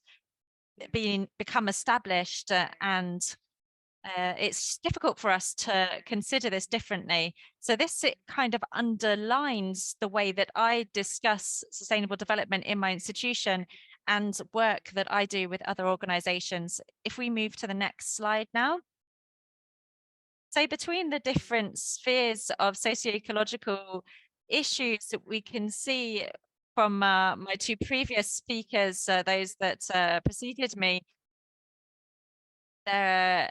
become established, and it's difficult for us to consider this differently. So this kind of underlines the way that I discuss sustainable development in my institution and work that I do with other organizations. If we move to the next slide now. So between the different spheres of socio-ecological issues that we can see from my two previous speakers, those that preceded me, there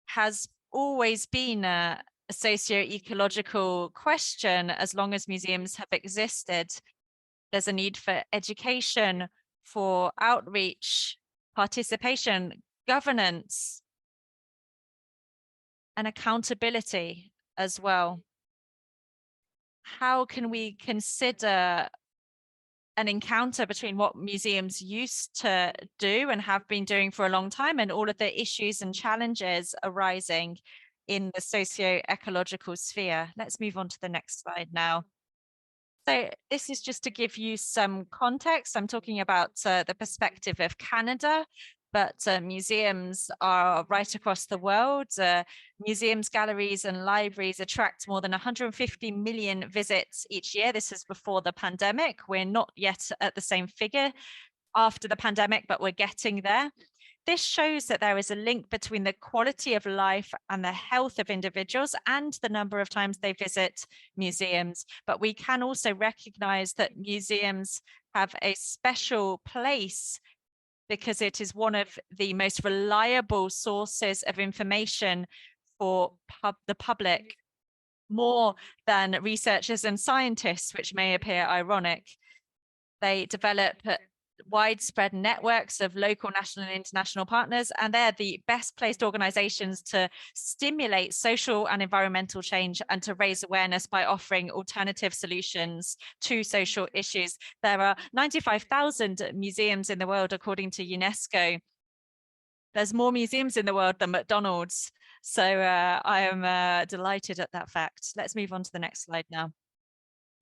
has always been a socio-ecological question as long as museums have existed. There's a need for education, for outreach, participation, governance, and accountability as well. How can we consider an encounter between what museums used to do and have been doing for a long time and all of the issues and challenges arising in the socio-ecological sphere? Let's move on to the next slide now. So this is just to give you some context. I'm talking about the perspective of Canada, but museums are right across the world. Museums, galleries, and libraries attract more than 150 million visits each year. This is before the pandemic. We're not yet at the same figure after the pandemic, but we're getting there. This shows that there is a link between the quality of life and the health of individuals and the number of times they visit museums. But we can also recognize that museums have a special place because it is one of the most reliable sources of information for the public, more than researchers and scientists, which may appear ironic. They develop widespread networks of local, national, and international partners, and they're the best placed organizations to stimulate social and environmental change and to raise awareness by offering alternative solutions to social issues. There are 95,000 museums in the world, according to UNESCO. There's more museums in the world than McDonald's. So I am delighted at that fact. Let's move on to the next slide now.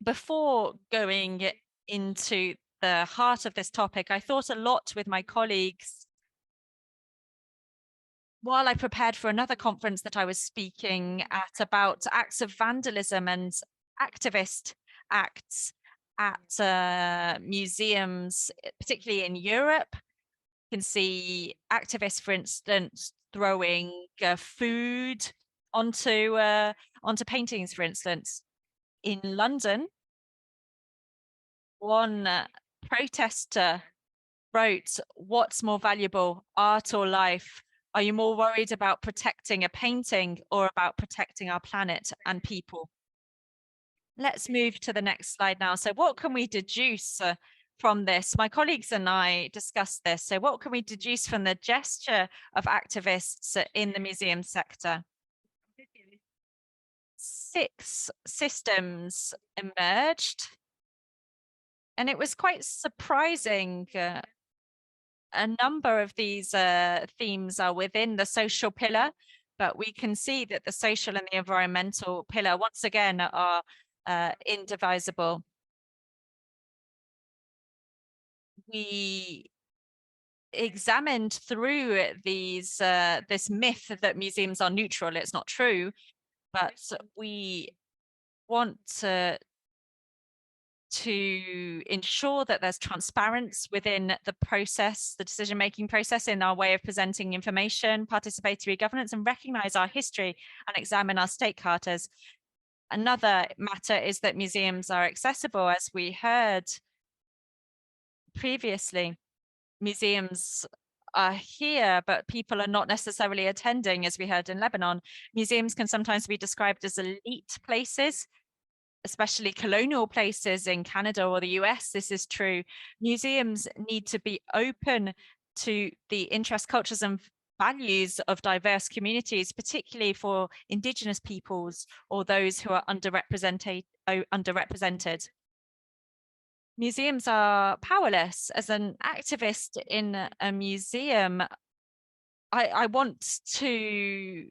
Before going into the heart of this topic, I thought a lot with my colleagues while I prepared for another conference that I was speaking at about acts of vandalism and activist acts at museums, particularly in Europe, you can see activists, for instance, throwing food onto paintings, for instance. In London, one protester wrote, "What's more valuable, art or life? Are you more worried about protecting a painting or about protecting our planet and people?" Let's move to the next slide now. So what can we deduce from this? My colleagues and I discussed this. So what can we deduce from the gesture of activists in the museum sector? 6 systems emerged, and it was quite surprising. A number of these themes are within the social pillar, but we can see that the social and the environmental pillar, once again, are indivisible. We examined through these this myth that museums are neutral. It's not true, but we want to ensure that there's transparency within the process, the decision-making process, in our way of presenting information, participatory governance, and recognize our history and examine our stakeholders. Another matter is that museums are accessible. As we heard previously, museums are here, but people are not necessarily attending, as we heard in Lebanon. Museums can sometimes be described as elite places, especially colonial places in Canada or the US. This is true. Museums need to be open to the interests, cultures, and values of diverse communities, particularly for Indigenous peoples or those who are underrepresented. Museums are powerless. As an activist in a museum, I want to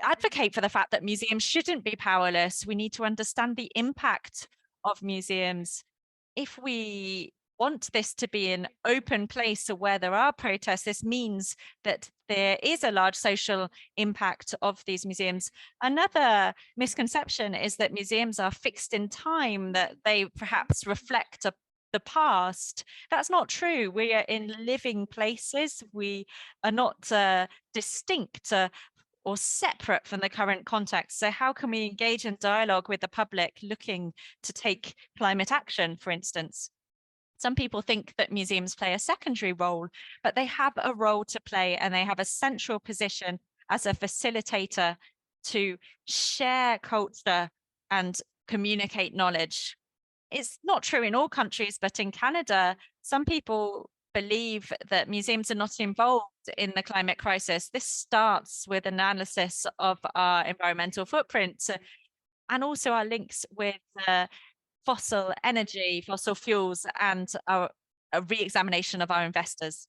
advocate for the fact that museums shouldn't be powerless. We need to understand the impact of museums. If we want this to be an open place where there are protests, this means that there is a large social impact of these museums. Another misconception is that museums are fixed in time, that they perhaps reflect the past. That's not true. We are in living places. We are not distinct or separate from the current context. So how can we engage in dialogue with the public looking to take climate action, for instance? Some people think that museums play a secondary role, but they have a role to play, and they have a central position as a facilitator to share culture and communicate knowledge. It's not true in all countries, but in Canada, some people believe that museums are not involved in the climate crisis. This starts with analysis of our environmental footprint and also our links with fossil energy, fossil fuels, and a re-examination of our investors.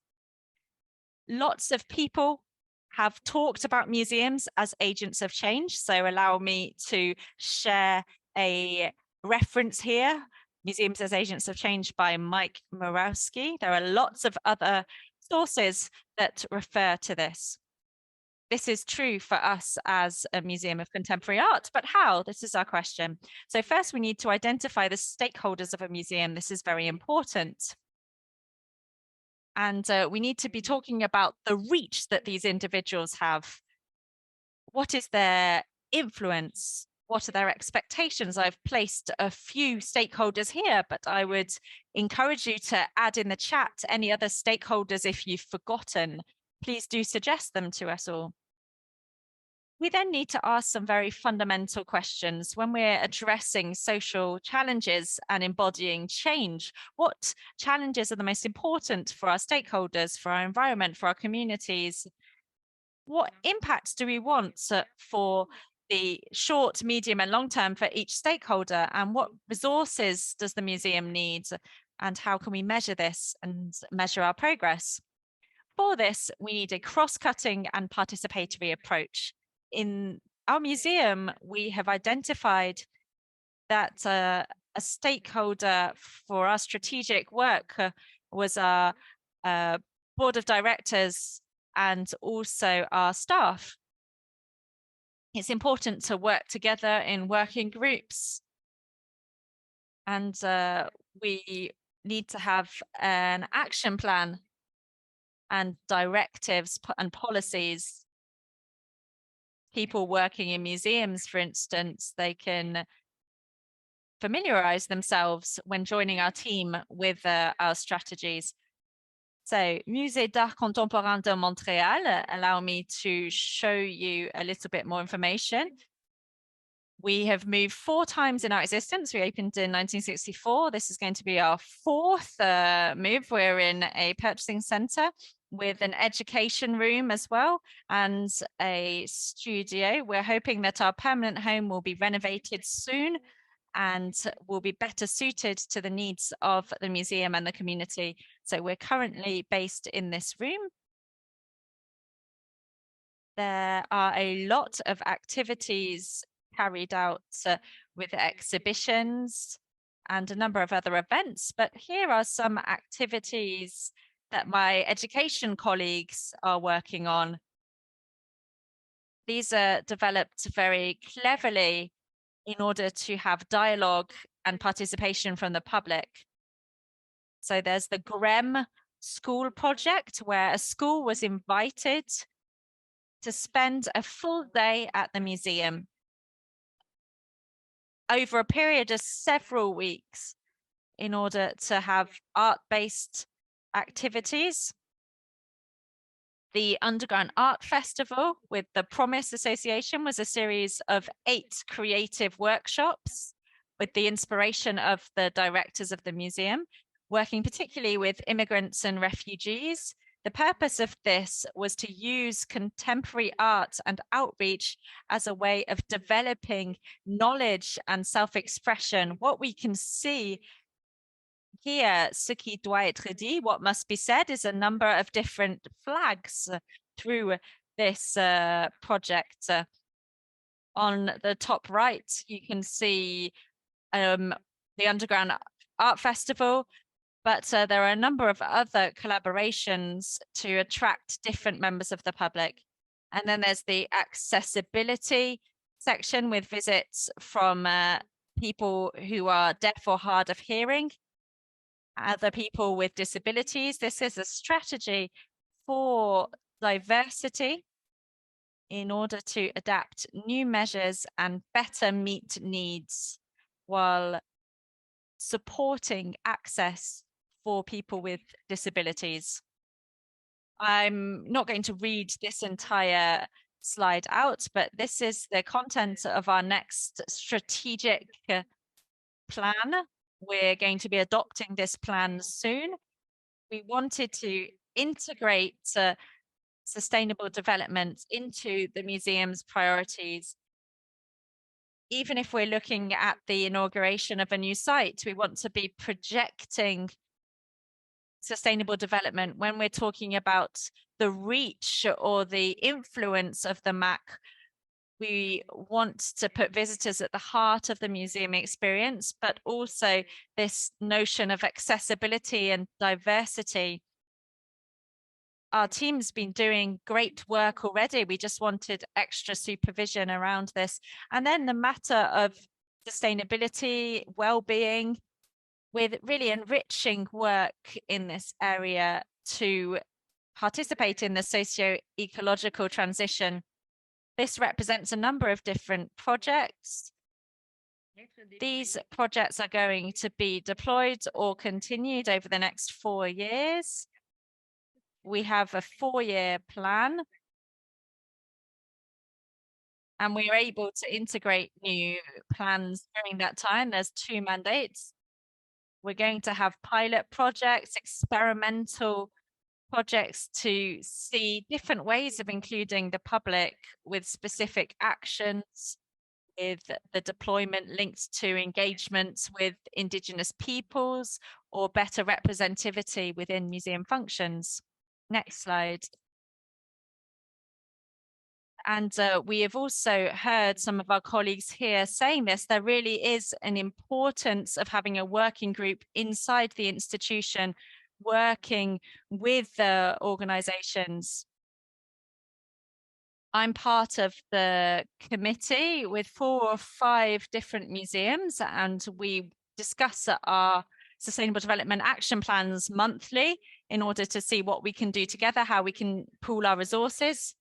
Lots of people have talked about museums as agents of change. So allow me to share a reference here. Museums as Agents of Change by Mike Morawski. There are lots of other sources that refer to this. This is true for us as a museum of contemporary art, but how? This is our question. So first, we need to identify the stakeholders of a museum. This is very important. And we need to be talking about the reach that these individuals have. What is their influence? What are their expectations? I've placed a few stakeholders here, but I would encourage you to add in the chat any other stakeholders if you've forgotten. Please do suggest them to us all. We then need to ask some very fundamental questions when we're addressing social challenges and embodying change. What challenges are the most important for our stakeholders, for our environment, for our communities? What impact do we want for the short, medium, and long term for each stakeholder? And what resources does the museum need? And how can we measure this and measure our progress? For this, we need a cross-cutting and participatory approach. In our museum, we have identified that a stakeholder for our strategic work was our board of directors and also our staff. It's important to work together in working groups, and we need to have an action plan and directives and policies. People working in museums, for instance, they can familiarize themselves when joining our team with our strategies. So, Musée d'Art Contemporain de Montréal, allow me to show you a little bit more information. We have moved 4 times in our existence. We opened in 1964. This is going to be our 4th move. We're in a purchasing center with an education room as well and a studio. We're hoping that our permanent home will be renovated soon and will be better suited to the needs of the museum and the community. So we're currently based in this room. There are a lot of activities carried out with exhibitions and a number of other events, but here are some activities that my education colleagues are working on. These are developed very cleverly in order to have dialogue and participation from the public. So there's the GREM school project, where a school was invited to spend a full day at the museum over a period of several weeks in order to have art-based activities. The Underground Art Festival with the Promise Association was a series of 8 creative workshops with the inspiration of the directors of the museum, working particularly with immigrants and refugees. The purpose of this was to use contemporary art and outreach as a way of developing knowledge and self-expression. What we can see here, ce qui doit être dit, what must be said, is a number of different flags through this project. On the top right, you can see the Underground Art Festival, but there are a number of other collaborations to attract different members of the public. And then there's the accessibility section with visits from people who are deaf or hard of hearing, other people with disabilities. This is a strategy for diversity in order to adapt new measures and better meet needs while supporting access for people with disabilities. I'm not going to read this entire slide out, but this is the content of our next strategic plan. We're going to be adopting this plan soon. We wanted to integrate sustainable development into the museum's priorities. Even if we're looking at the inauguration of a new site, we want to be projecting sustainable development when we're talking about the reach or the influence of the MAC. We want to put visitors at the heart of the museum experience, but also this notion of accessibility and diversity. Our team's been doing great work already. We just wanted extra supervision around this. And then the matter of sustainability, well-being, with really enriching work in this area to participate in the socio-ecological transition. This represents a number of different projects. These projects are going to be deployed or continued over the next 4 years. We have a 4-year plan, and we are able to integrate new plans during that time. There's 2 mandates. We're going to have pilot projects, experimental projects to see different ways of including the public with specific actions, with the deployment linked to engagement with Indigenous peoples or better representativity within museum functions. Next slide. And we have also heard some of our colleagues here saying this. There really is an importance of having a working group inside the institution working with the organizations. I'm part of the committee with 4 or 5 different museums, and we discuss our sustainable development action plans monthly in order to see what we can do together, how we can pool our resources,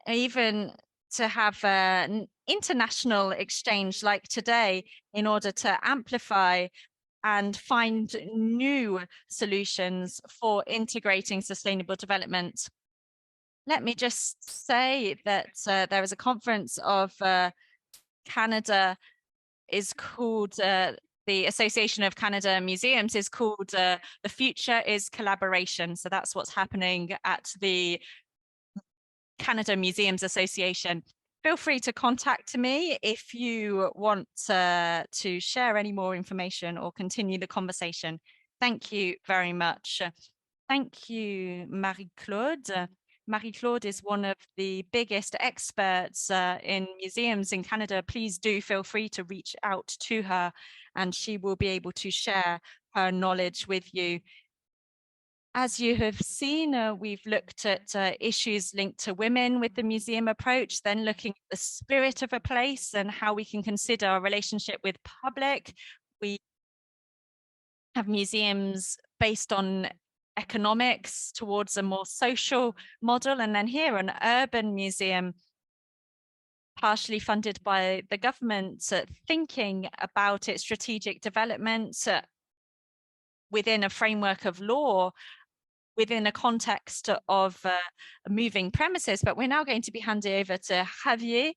even to have an international exchange like today in order to amplify and find new solutions for integrating sustainable development. Let me just say that there is a conference of Canada is called the Association of Canada Museums is called The Future is Collaboration. So that's what's happening at the Canada Museums Association. Feel free to contact me if you want to share any more information or continue the conversation. Thank you very much. Thank you, Marie-Claude. Marie-Claude is one of the biggest experts in museums in Canada. Please do feel free to reach out to her and she will be able to share her knowledge with you. As you have seen, we've looked at issues linked to women with the museum approach, then looking at the spirit of a place and how we can consider our relationship with public. We have museums based on economics towards a more social model, and then here an urban museum partially funded by the government, thinking about its strategic development within a framework of law, within a context of moving premises. But we're now going to be handing over to Xavier,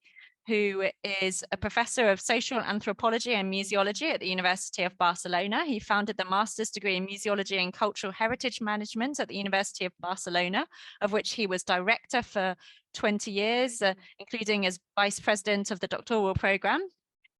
who is a professor of social anthropology and museology at the University of Barcelona. He founded the master's degree in museology and cultural heritage management at the University of Barcelona, of which he was director for 20 years, including as vice president of the doctoral program.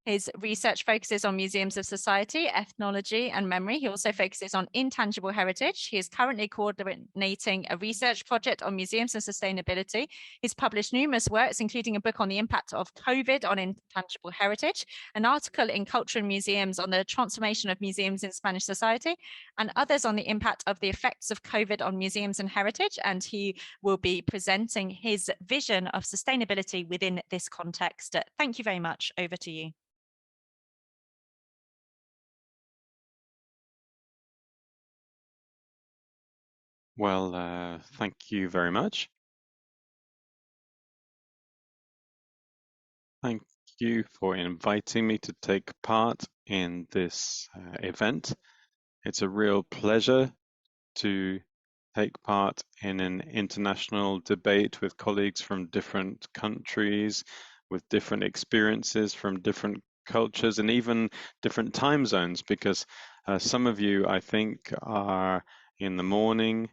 His research focuses on museums of society, ethnology, and memory. He also focuses on intangible heritage. He is currently coordinating a research project on museums and sustainability. He's published numerous works, including a book on the impact of COVID on intangible heritage, an article in Culture and Museums on the transformation of museums in Spanish society, and others on the impact of the effects of COVID on museums and heritage. And he will be presenting his vision of sustainability within this context. Thank you very much. Over to you. Well, thank you very much. Thank you for inviting me to take part in this event. It's a real pleasure to take part in an international debate with colleagues from different countries, with different experiences from different cultures and even different time zones, because some of you, I think, are in the morning,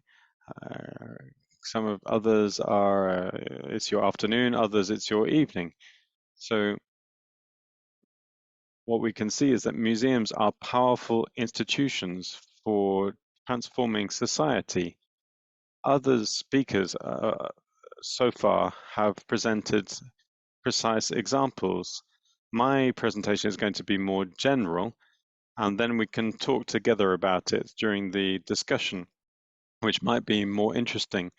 some of others are, it's your afternoon, others it's your evening. So what we can see is that museums are powerful institutions for transforming society. Other speakers so far have presented precise examples. My presentation is going to be more general, and then we can talk together about it during the discussion, which might be more interesting.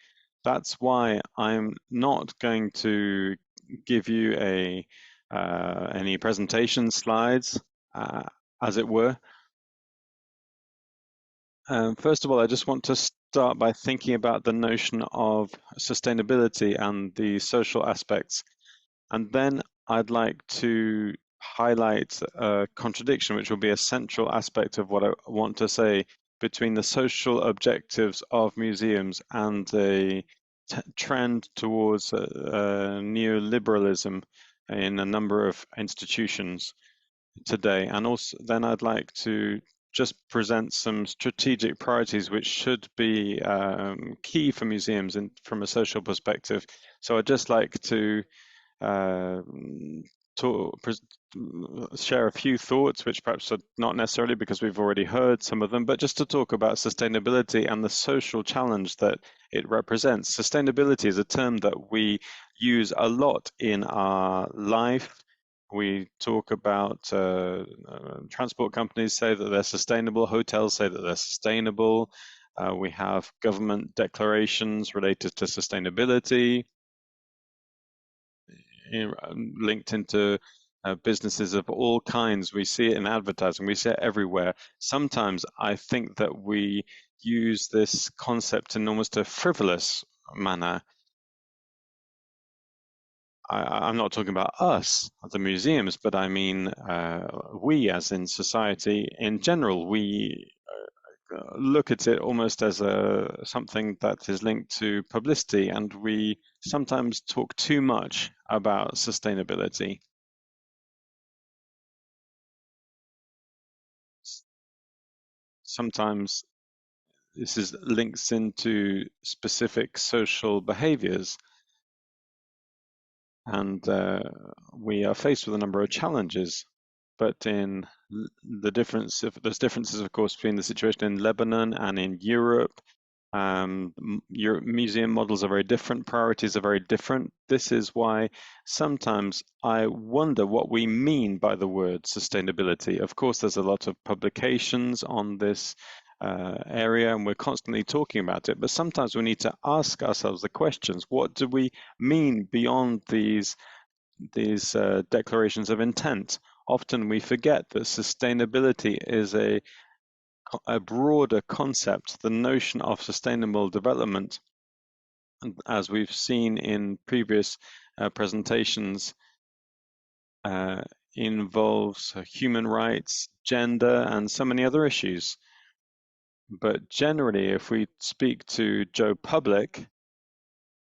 That's why I'm not going to give you any presentation slides, as it were. First of all, I just want to start by thinking about the notion of sustainability and the social aspects. And then I'd like to highlight a contradiction, which will be a central aspect of what I want to say, between the social objectives of museums and the trend towards neoliberalism in a number of institutions today. And also then I'd like to just present some strategic priorities which should be key for museums from a social perspective. So I'd just like to share a few thoughts, which perhaps are not necessarily because we've already heard some of them, but just to talk about sustainability and the social challenge that it represents. Sustainability is a term that we use a lot in our life, We talk about transport companies say that they're sustainable, hotels say that they're sustainable. We have government declarations related to sustainability linked into businesses of all kinds. We see it in advertising, we see it everywhere. Sometimes I think that we use this concept in almost a frivolous manner. I'm not talking about us, the museums, but I mean we as in society in general. We look at it almost as something that is linked to publicity, and we sometimes talk too much about sustainability. Sometimes this is links into specific social behaviors, and we are faced with a number of challenges. But in there's differences, of course, between the situation in Lebanon and in Europe. Your museum models are very different, priorities are very different. This is why sometimes I wonder what we mean by the word sustainability. Of course, there's a lot of publications on this area, and we're constantly talking about it, but sometimes we need to ask ourselves the questions. What do we mean beyond these declarations of intent? Often we forget that sustainability is a broader concept, the notion of sustainable development, as we've seen in previous presentations, involves human rights, gender, and so many other issues. But generally, if we speak to Joe Public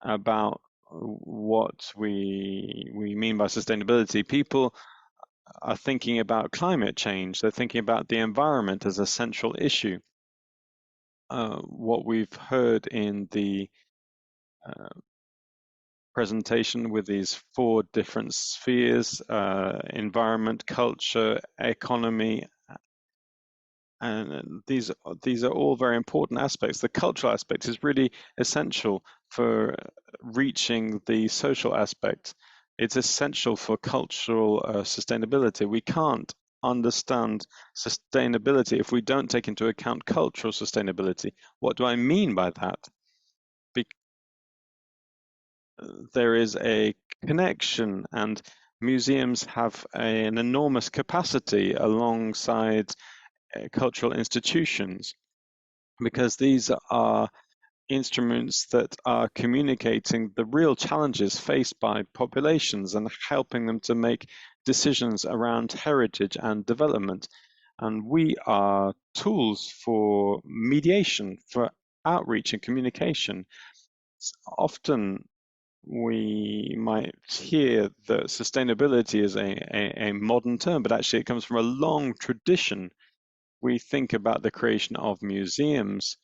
about what we mean by sustainability, people are thinking about climate change. They're thinking about the environment as a central issue. What we've heard in the presentation with these 4 different spheres, environment, culture, economy, and these are all very important aspects. The cultural aspect is really essential for reaching the social aspect. It's essential for cultural sustainability. We can't understand sustainability if we don't take into account cultural sustainability. What do I mean by that? There is a connection, and museums have an enormous capacity alongside cultural institutions, because these are instruments that are communicating the real challenges faced by populations and helping them to make decisions around heritage and development. And we are tools for mediation, for outreach and communication. Often we might hear that sustainability is a modern term, but actually it comes from a long tradition. We think about the creation of museums.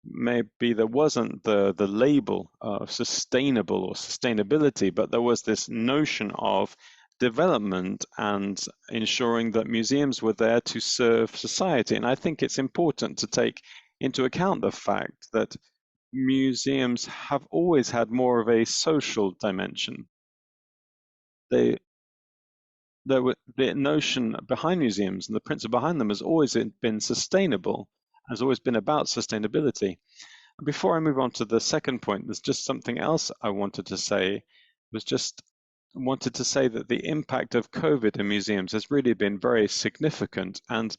Maybe there wasn't the label of sustainable or sustainability, but there was this notion of development and ensuring that museums were there to serve society. And I think it's important to take into account the fact that museums have always had more of a social dimension. The notion behind museums and the principle behind them has always been sustainable, has always been about sustainability. Before I move on to the second point, there's just something else I wanted to say. Wanted to say that the impact of COVID in museums has really been very significant, and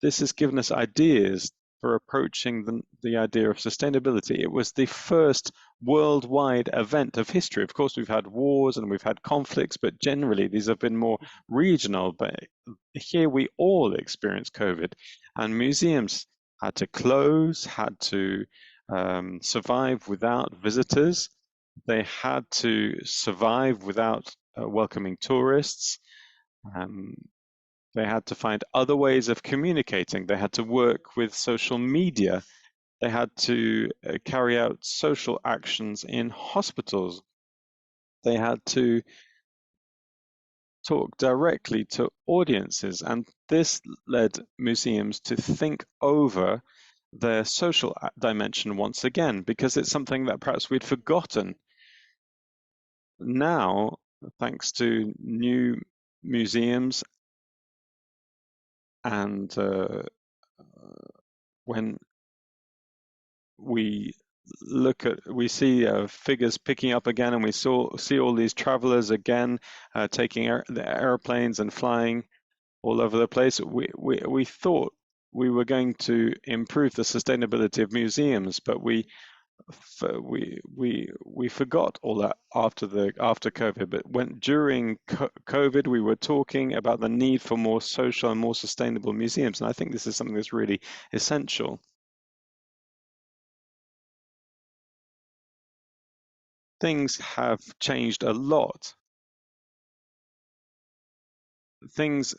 this has given us ideas for approaching the idea of sustainability. It was the first worldwide event of history. Of course, we've had wars and we've had conflicts, but generally these have been more regional. But here we all experienced COVID, and museums had to close, had to survive without visitors. They had to survive without welcoming tourists. They had to find other ways of communicating. They had to work with social media. They had to carry out social actions in hospitals. They had to talk directly to audiences. And this led museums to think over their social dimension once again, because it's something that perhaps we'd forgotten. Now, thanks to new museums and when we see figures picking up again, and we see all these travelers again taking the airplanes and flying all over the place. We thought we were going to improve the sustainability of museums, but we forgot all that after COVID. But during COVID, we were talking about the need for more social and more sustainable museums, and I think this is something that's really essential. Things have changed a lot. There's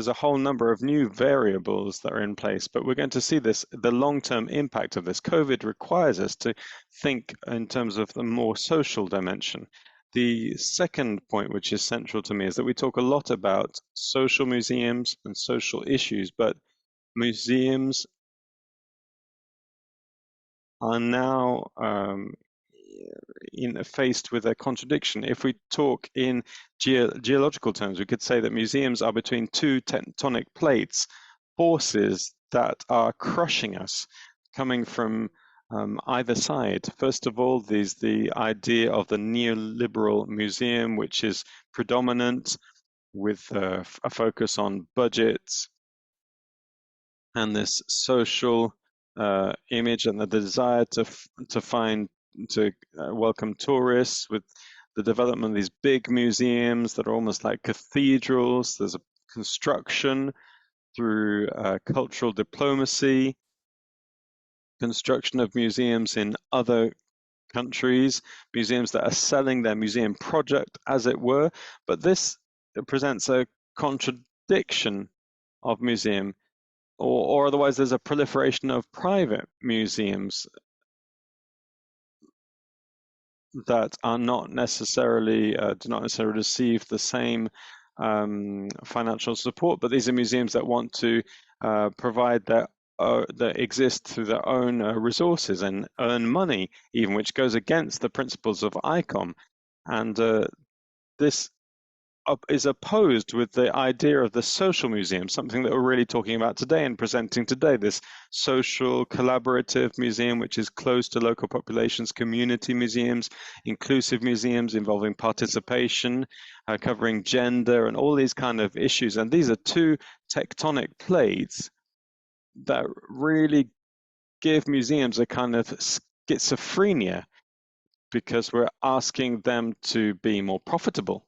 a whole number of new variables that are in place, but we're going to see the long-term impact of this. COVID requires us to think in terms of the more social dimension. The second point, which is central to me, is that we talk a lot about social museums and social issues, but museums are now faced with a contradiction. If we talk in geological terms, we could say that museums are between two tectonic plates, forces that are crushing us, coming from either side. First of all, there's the idea of the neoliberal museum, which is predominant with a focus on budgets and this social image and the desire to welcome tourists with the development of these big museums that are almost like cathedrals. There's a construction through cultural diplomacy, construction of museums in other countries, museums that are selling their museum project, as it were. But this presents a contradiction of museum, or otherwise there's a proliferation of private museums that are not necessarily do not necessarily receive the same financial support, but these are museums that want to provide that exist through their own resources and earn money, even, which goes against the principles of ICOM. And this is opposed with the idea of the social museum, something that we're really talking about today and presenting today, this social collaborative museum, which is close to local populations, community museums, inclusive museums involving participation, covering gender and all these kind of issues. And these are two tectonic plates that really give museums a kind of schizophrenia, because we're asking them to be more profitable.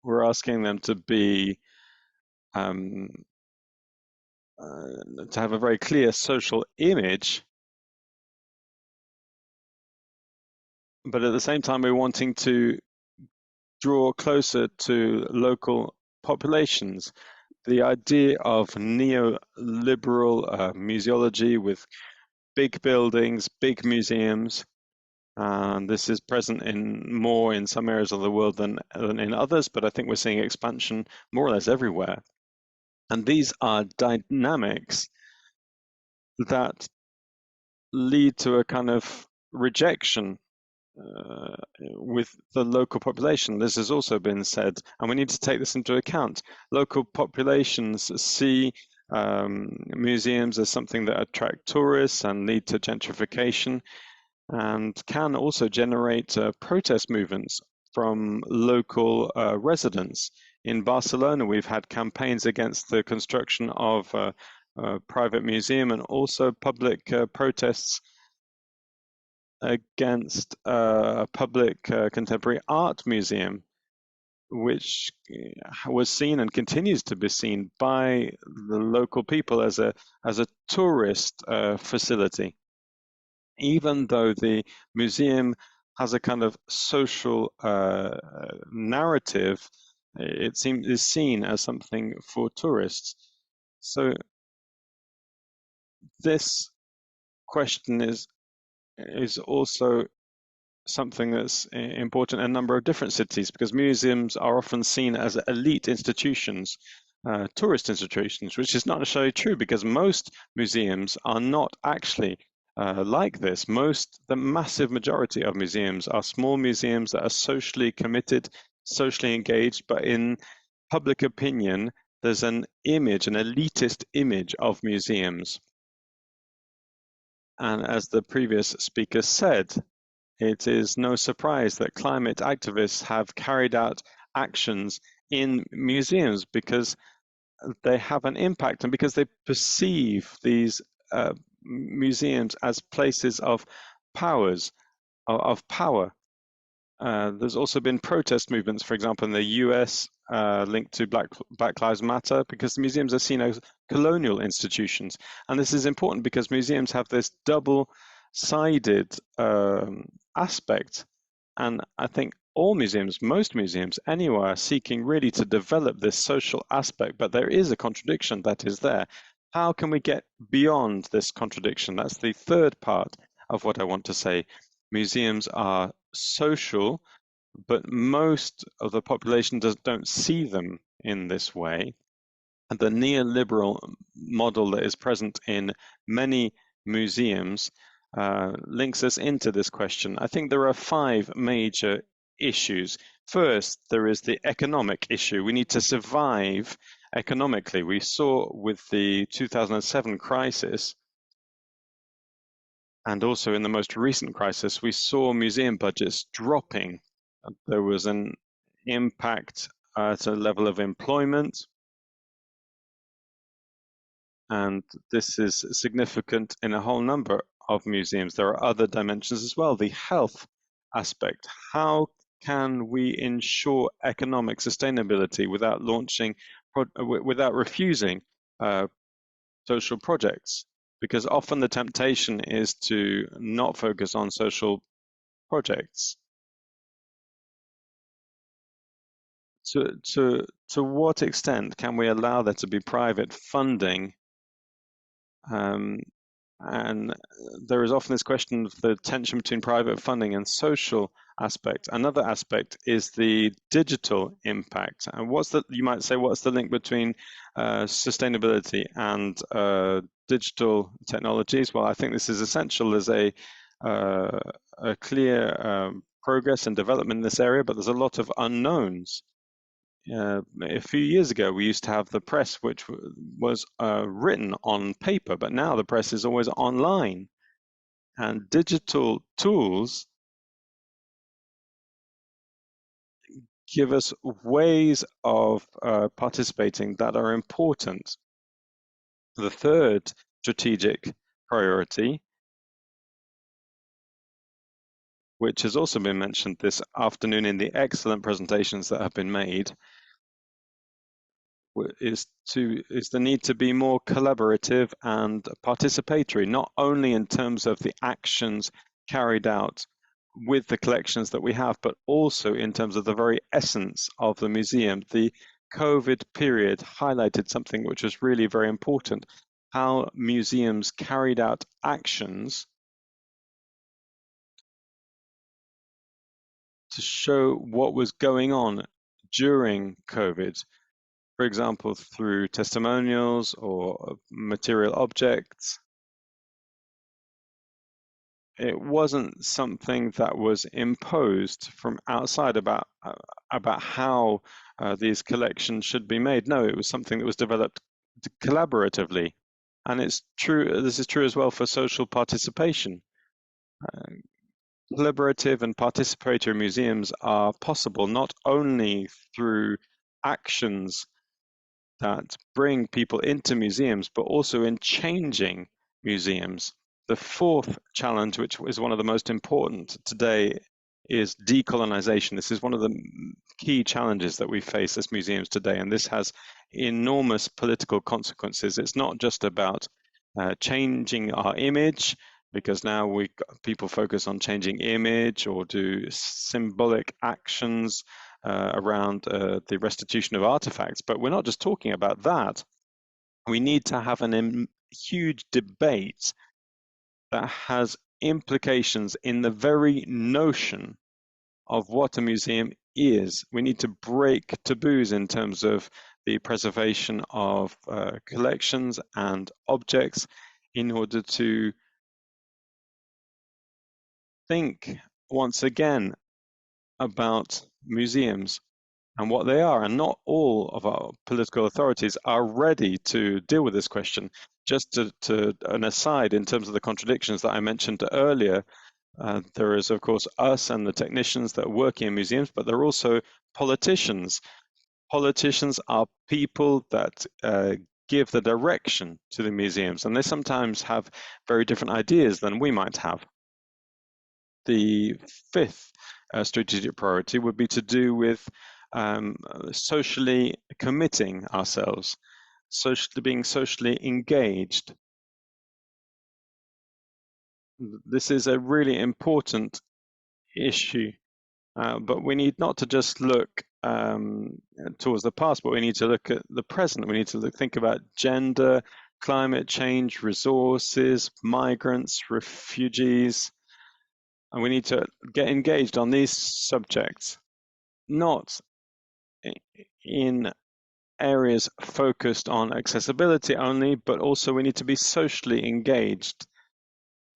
We're asking them to be to have a very clear social image, but at the same time we're wanting to draw closer to local populations. The idea of neoliberal museology with big buildings, big museums, and this is present more in some areas of the world than in others, but I think we're seeing expansion more or less everywhere. And these are dynamics that lead to a kind of rejection with the local population. This has also been said, and we need to take this into account. Local populations see museums as something that attract tourists and lead to gentrification, and can also generate protest movements from local residents. In Barcelona, we've had campaigns against the construction of a private museum, and also public protests against a public contemporary art museum, which was seen and continues to be seen by the local people as a tourist facility. Even though the museum has a kind of social narrative, it is seen as something for tourists. So this question is also something that's important in a number of different cities, because museums are often seen as elite institutions, tourist institutions, which is not necessarily true, because most museums are not actually like this. The massive majority of museums are small museums that are socially committed, socially engaged, but in public opinion, there's an image, an elitist image of museums. And as the previous speaker said, it is no surprise that climate activists have carried out actions in museums because they have an impact and because they perceive these museums as places of power. There's also been protest movements, for example, in the US linked to Black Lives Matter, because the museums are seen as colonial institutions. And this is important because museums have this double-sided aspect. And I think all museums, most museums anywhere, are seeking really to develop this social aspect, but there is a contradiction that is there. How can we get beyond this contradiction? That's the third part of what I want to say. Museums are social, but most of the population don't see them in this way. And the neoliberal model that is present in many museums links us into this question. I think there are 5 major issues. First, there is the economic issue. We need to survive economically. We saw with the 2007 crisis, and also in the most recent crisis, we saw museum budgets dropping. There was an impact at a level of employment, and this is significant in a whole number of museums. There are other dimensions as well. The health aspect. How can we ensure economic sustainability without refusing social projects? Because often the temptation is to not focus on social projects. To what extent can we allow there to be private funding? And there is often this question of the tension between private funding and social aspect. Another aspect is the digital impact. And you might say, what's the link between sustainability and digital technologies? Well, I think this is essential. There's a clear progress and development in this area, but there's a lot of unknowns. A few years ago, we used to have the press, which was written on paper, but now the press is always online. And digital tools give us ways of participating that are important. The third strategic priority, which has also been mentioned this afternoon in the excellent presentations that have been made, is the need to be more collaborative and participatory, not only in terms of the actions carried out with the collections that we have, but also in terms of the very essence of the museum. The COVID period highlighted something which was really very important, how museums carried out actions to show what was going on during COVID. For example, through testimonials or material objects. It wasn't something that was imposed from outside about how these collections should be made. No, it was something that was developed collaboratively. And it's true, this is true as well for social participation. Collaborative and participatory museums are possible not only through actions that bring people into museums, but also in changing museums. The fourth challenge, which is one of the most important today, is decolonization. This is one of the key challenges that we face as museums today, and this has enormous political consequences. It's not just about changing our image, because now people focus on changing image or do symbolic actions around the restitution of artifacts, but we're not just talking about that. We need to have a huge debate that has implications in the very notion of what a museum is. We need to break taboos in terms of the preservation of collections and objects in order to think once again about museums and what they are, and not all of our political authorities are ready to deal with this question. Just to an aside, in terms of the contradictions that I mentioned earlier, there is, of course, us and the technicians that are working in museums, but there are also politicians. Politicians are people that give the direction to the museums, and they sometimes have very different ideas than we might have. The fifth strategic priority would be to do with socially committing ourselves, being socially engaged. This is a really important issue, but we need not to just look towards the past, but we need to look at the present. We need to think about gender, climate change, resources, migrants, refugees, and we need to get engaged on these subjects, not in areas focused on accessibility only, but also we need to be socially engaged.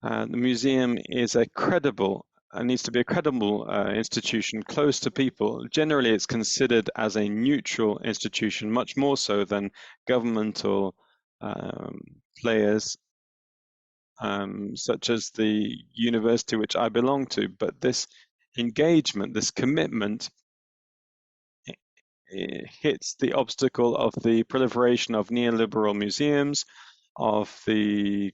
The museum is needs to be a credible institution close to people. Generally, it's considered as a neutral institution, much more so than governmental players, such as the university which I belong to. But this engagement, this commitment, it hits the obstacle of the proliferation of neoliberal museums, of the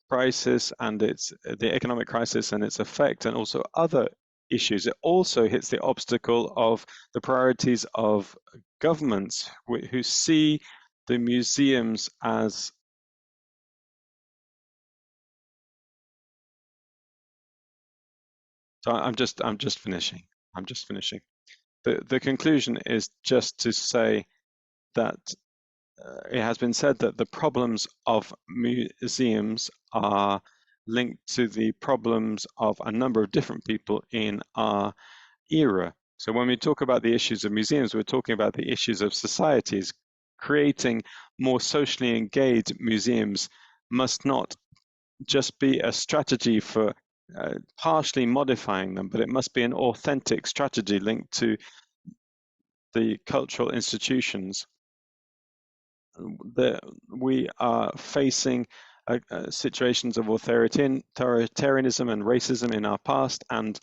crisis and the economic crisis and its effect, and also other issues. It also hits the obstacle of the priorities of governments who see the museums as I'm just finishing. The conclusion is just to say that it has been said that the problems of museums are linked to the problems of a number of different people in our era. So when we talk about the issues of museums, we're talking about the issues of societies. Creating more socially engaged museums must not just be a strategy for partially modifying them, but it must be an authentic strategy linked to the cultural institutions. We are facing situations of authoritarianism and racism in our past, and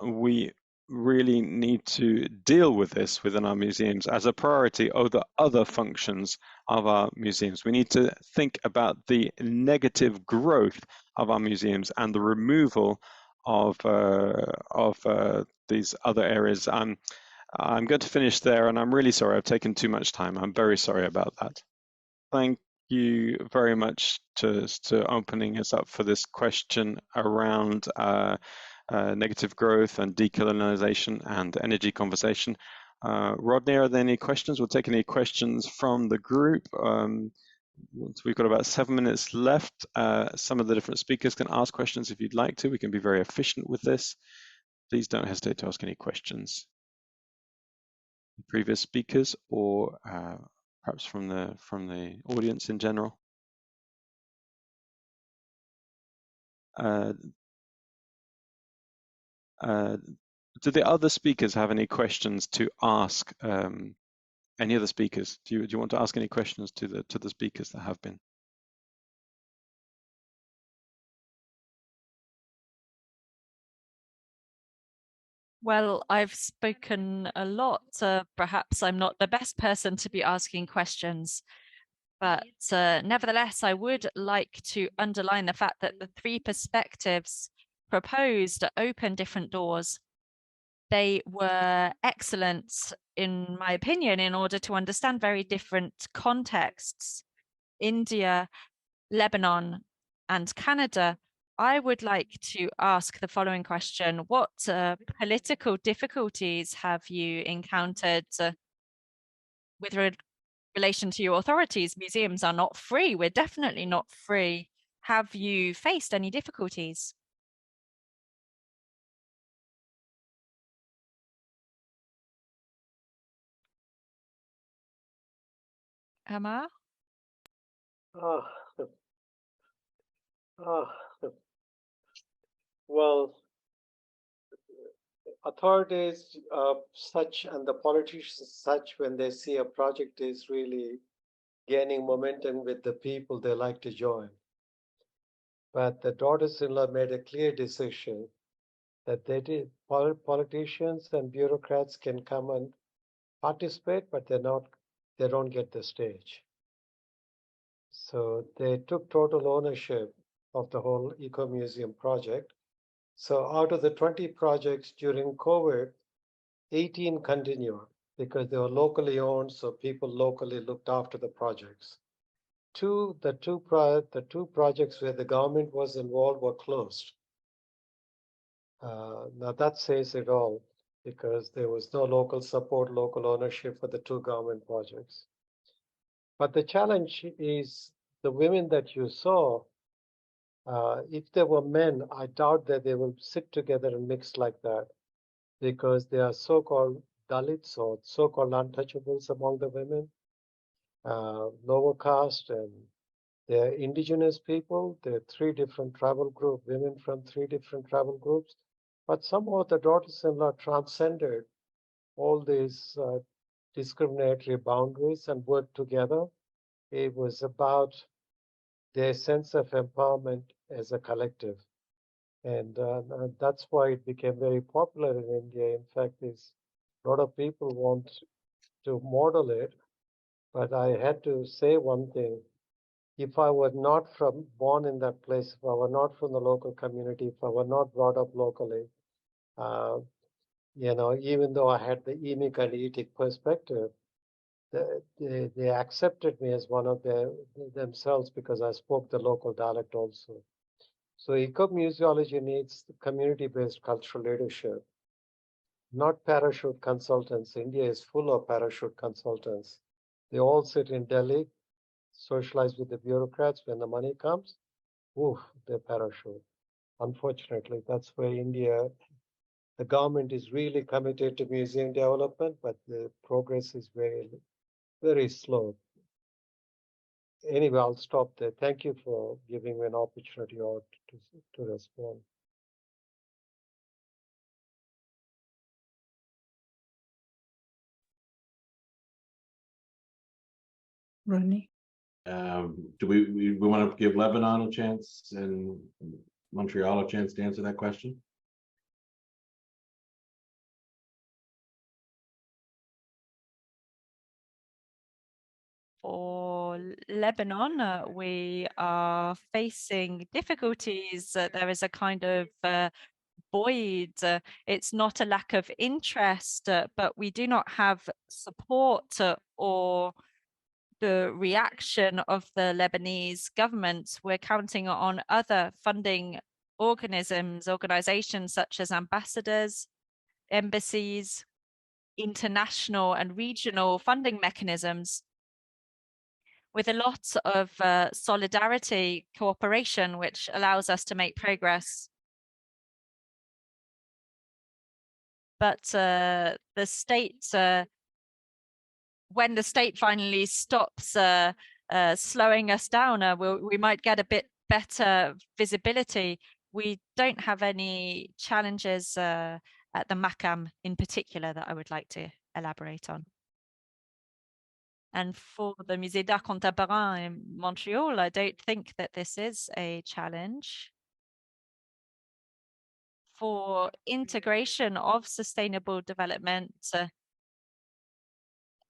we really need to deal with this within our museums as a priority over other functions of our museums. We need to think about the negative growth of our museums and the removal of these other areas. I'm going to finish there, and I'm really sorry I've taken too much time. I'm very sorry about that. Thank you very much to opening us up for this question around negative growth and decolonization and energy conversation. Rodney, are there any questions? We'll take any questions from the group. We've got about 7 minutes left. Some of the different speakers can ask questions if you'd like to. We can be very efficient with this. Please don't hesitate to ask any questions. Previous speakers or perhaps from the audience in general. Do the other speakers have any questions to ask? Any other speakers? Do you want to ask any questions to the speakers that have been? Well, I've spoken a lot. Perhaps I'm not the best person to be asking questions, but nevertheless, I would like to underline the fact that the three perspectives proposed open different doors. They were excellent, in my opinion, in order to understand very different contexts. India, Lebanon, and Canada. I would like to ask the following question. What political difficulties have you encountered with relation to your authorities? Museums are not free. We're definitely not free. Have you faced any difficulties? Amar? Oh, oh, Well, authorities such and the politicians such, when they see a project is really gaining momentum with the people, they like to join. But the daughters-in-law made a clear decision that politicians and bureaucrats can come and participate, but they don't get the stage. So they took total ownership of the whole eco-museum project. So out of the 20 projects during COVID, 18 continued because they were locally owned, so people locally looked after the projects. The two projects where the government was involved were closed. Now that says it all, because there was no local support, local ownership for the two government projects. But the challenge is the women that you saw, if they were men, I doubt that they will sit together and mix like that, because they are so-called Dalits or so-called untouchables among the women, lower caste, and they're indigenous people. There are 3 different tribal groups, women from 3 different tribal groups. But somehow the daughters-in-law transcended all these discriminatory boundaries and worked together. It was about their sense of empowerment as a collective. And that's why it became very popular in India. In fact, a lot of people want to model it. But I had to say one thing. If I were not born in that place, if I were not from the local community, if I were not brought up locally, even though I had the emic and etic perspective, they accepted me as one of themselves because I spoke the local dialect also. So eco-museology needs community-based cultural leadership, not parachute consultants. India is full of parachute consultants. They all sit in Delhi, socialize with the bureaucrats. When the money comes, oof, they parachute. Unfortunately, that's where India, the government is really committed to museum development, but the progress is very, very slow. Anyway, I'll stop there. Thank you for giving me an opportunity to respond. Rodney. Do we want to give Lebanon a chance and Montreal a chance to answer that question? For Lebanon, we are facing difficulties. There is a kind of void. It's not a lack of interest, but we do not have support or the reaction of the Lebanese government. We're counting on other funding organizations such as ambassadors, embassies, international and regional funding mechanisms, with a lot of solidarity, cooperation, which allows us to make progress. But the state, when the state finally stops slowing us down, we might get a bit better visibility. We don't have any challenges at the MACAM in particular that I would like to elaborate on. And for the Musée d'Art Contemporain in Montreal, I don't think that this is a challenge. For integration of sustainable development,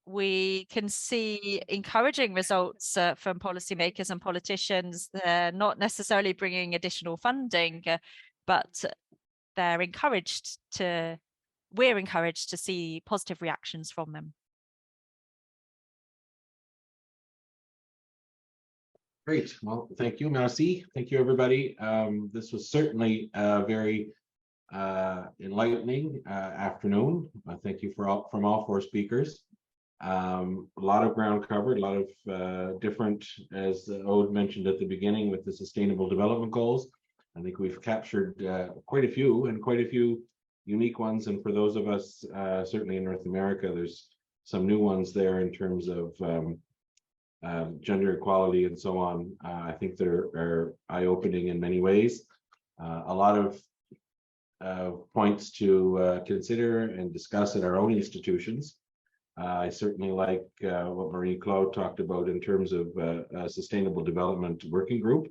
we can see encouraging results from policymakers and politicians. They're not necessarily bringing additional funding, but we're encouraged to see positive reactions from them. Great. Well, thank you, merci. Thank you, everybody. This was certainly a very enlightening afternoon. Thank you from all 4 speakers. A lot of ground covered, a lot of different, as Aude mentioned at the beginning, with the Sustainable Development Goals. I think we've captured quite a few unique ones. And for those of us, certainly in North America, there's some new ones there in terms of gender equality and so on. I think that are eye-opening in many ways. A lot of points to consider and discuss at our own institutions. I certainly like what Marie-Claude talked about in terms of a sustainable development working group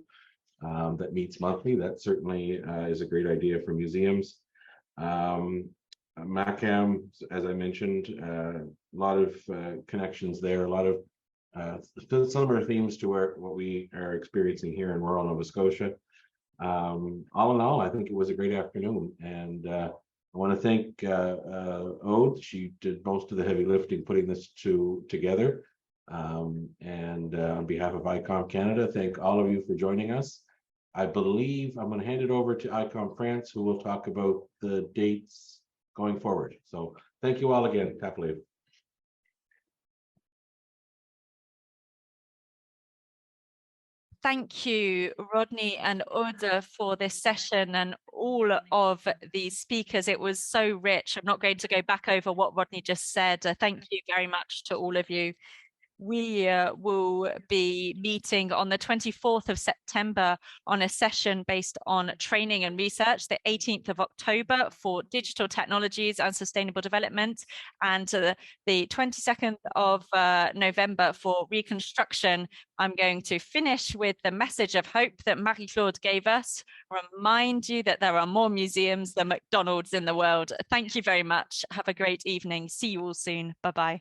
that meets monthly. That certainly is a great idea for museums. MACAM, as I mentioned, a lot of connections there, a lot of similar themes to what we are experiencing here in rural Nova Scotia. All in all, I think it was a great afternoon, and I want to thank Aude. She did most of the heavy lifting putting this together. And on behalf of ICOM Canada, thank all of you for joining us. I believe I'm going to hand it over to ICOM France, who will talk about the dates going forward. So thank you all again. Happily. Thank you, Rodney and Aude, for this session and all of these speakers. It was so rich. I'm not going to go back over what Rodney just said. Thank you very much to all of you. We will be meeting on the 24th of September on a session based on training and research, the 18th of October for digital technologies and sustainable development, and the 22nd of November for reconstruction. I'm going to finish with the message of hope that Marie-Claude gave us, remind you that there are more museums than McDonald's in the world. Thank you very much. Have a great evening. See you all soon. Bye-bye.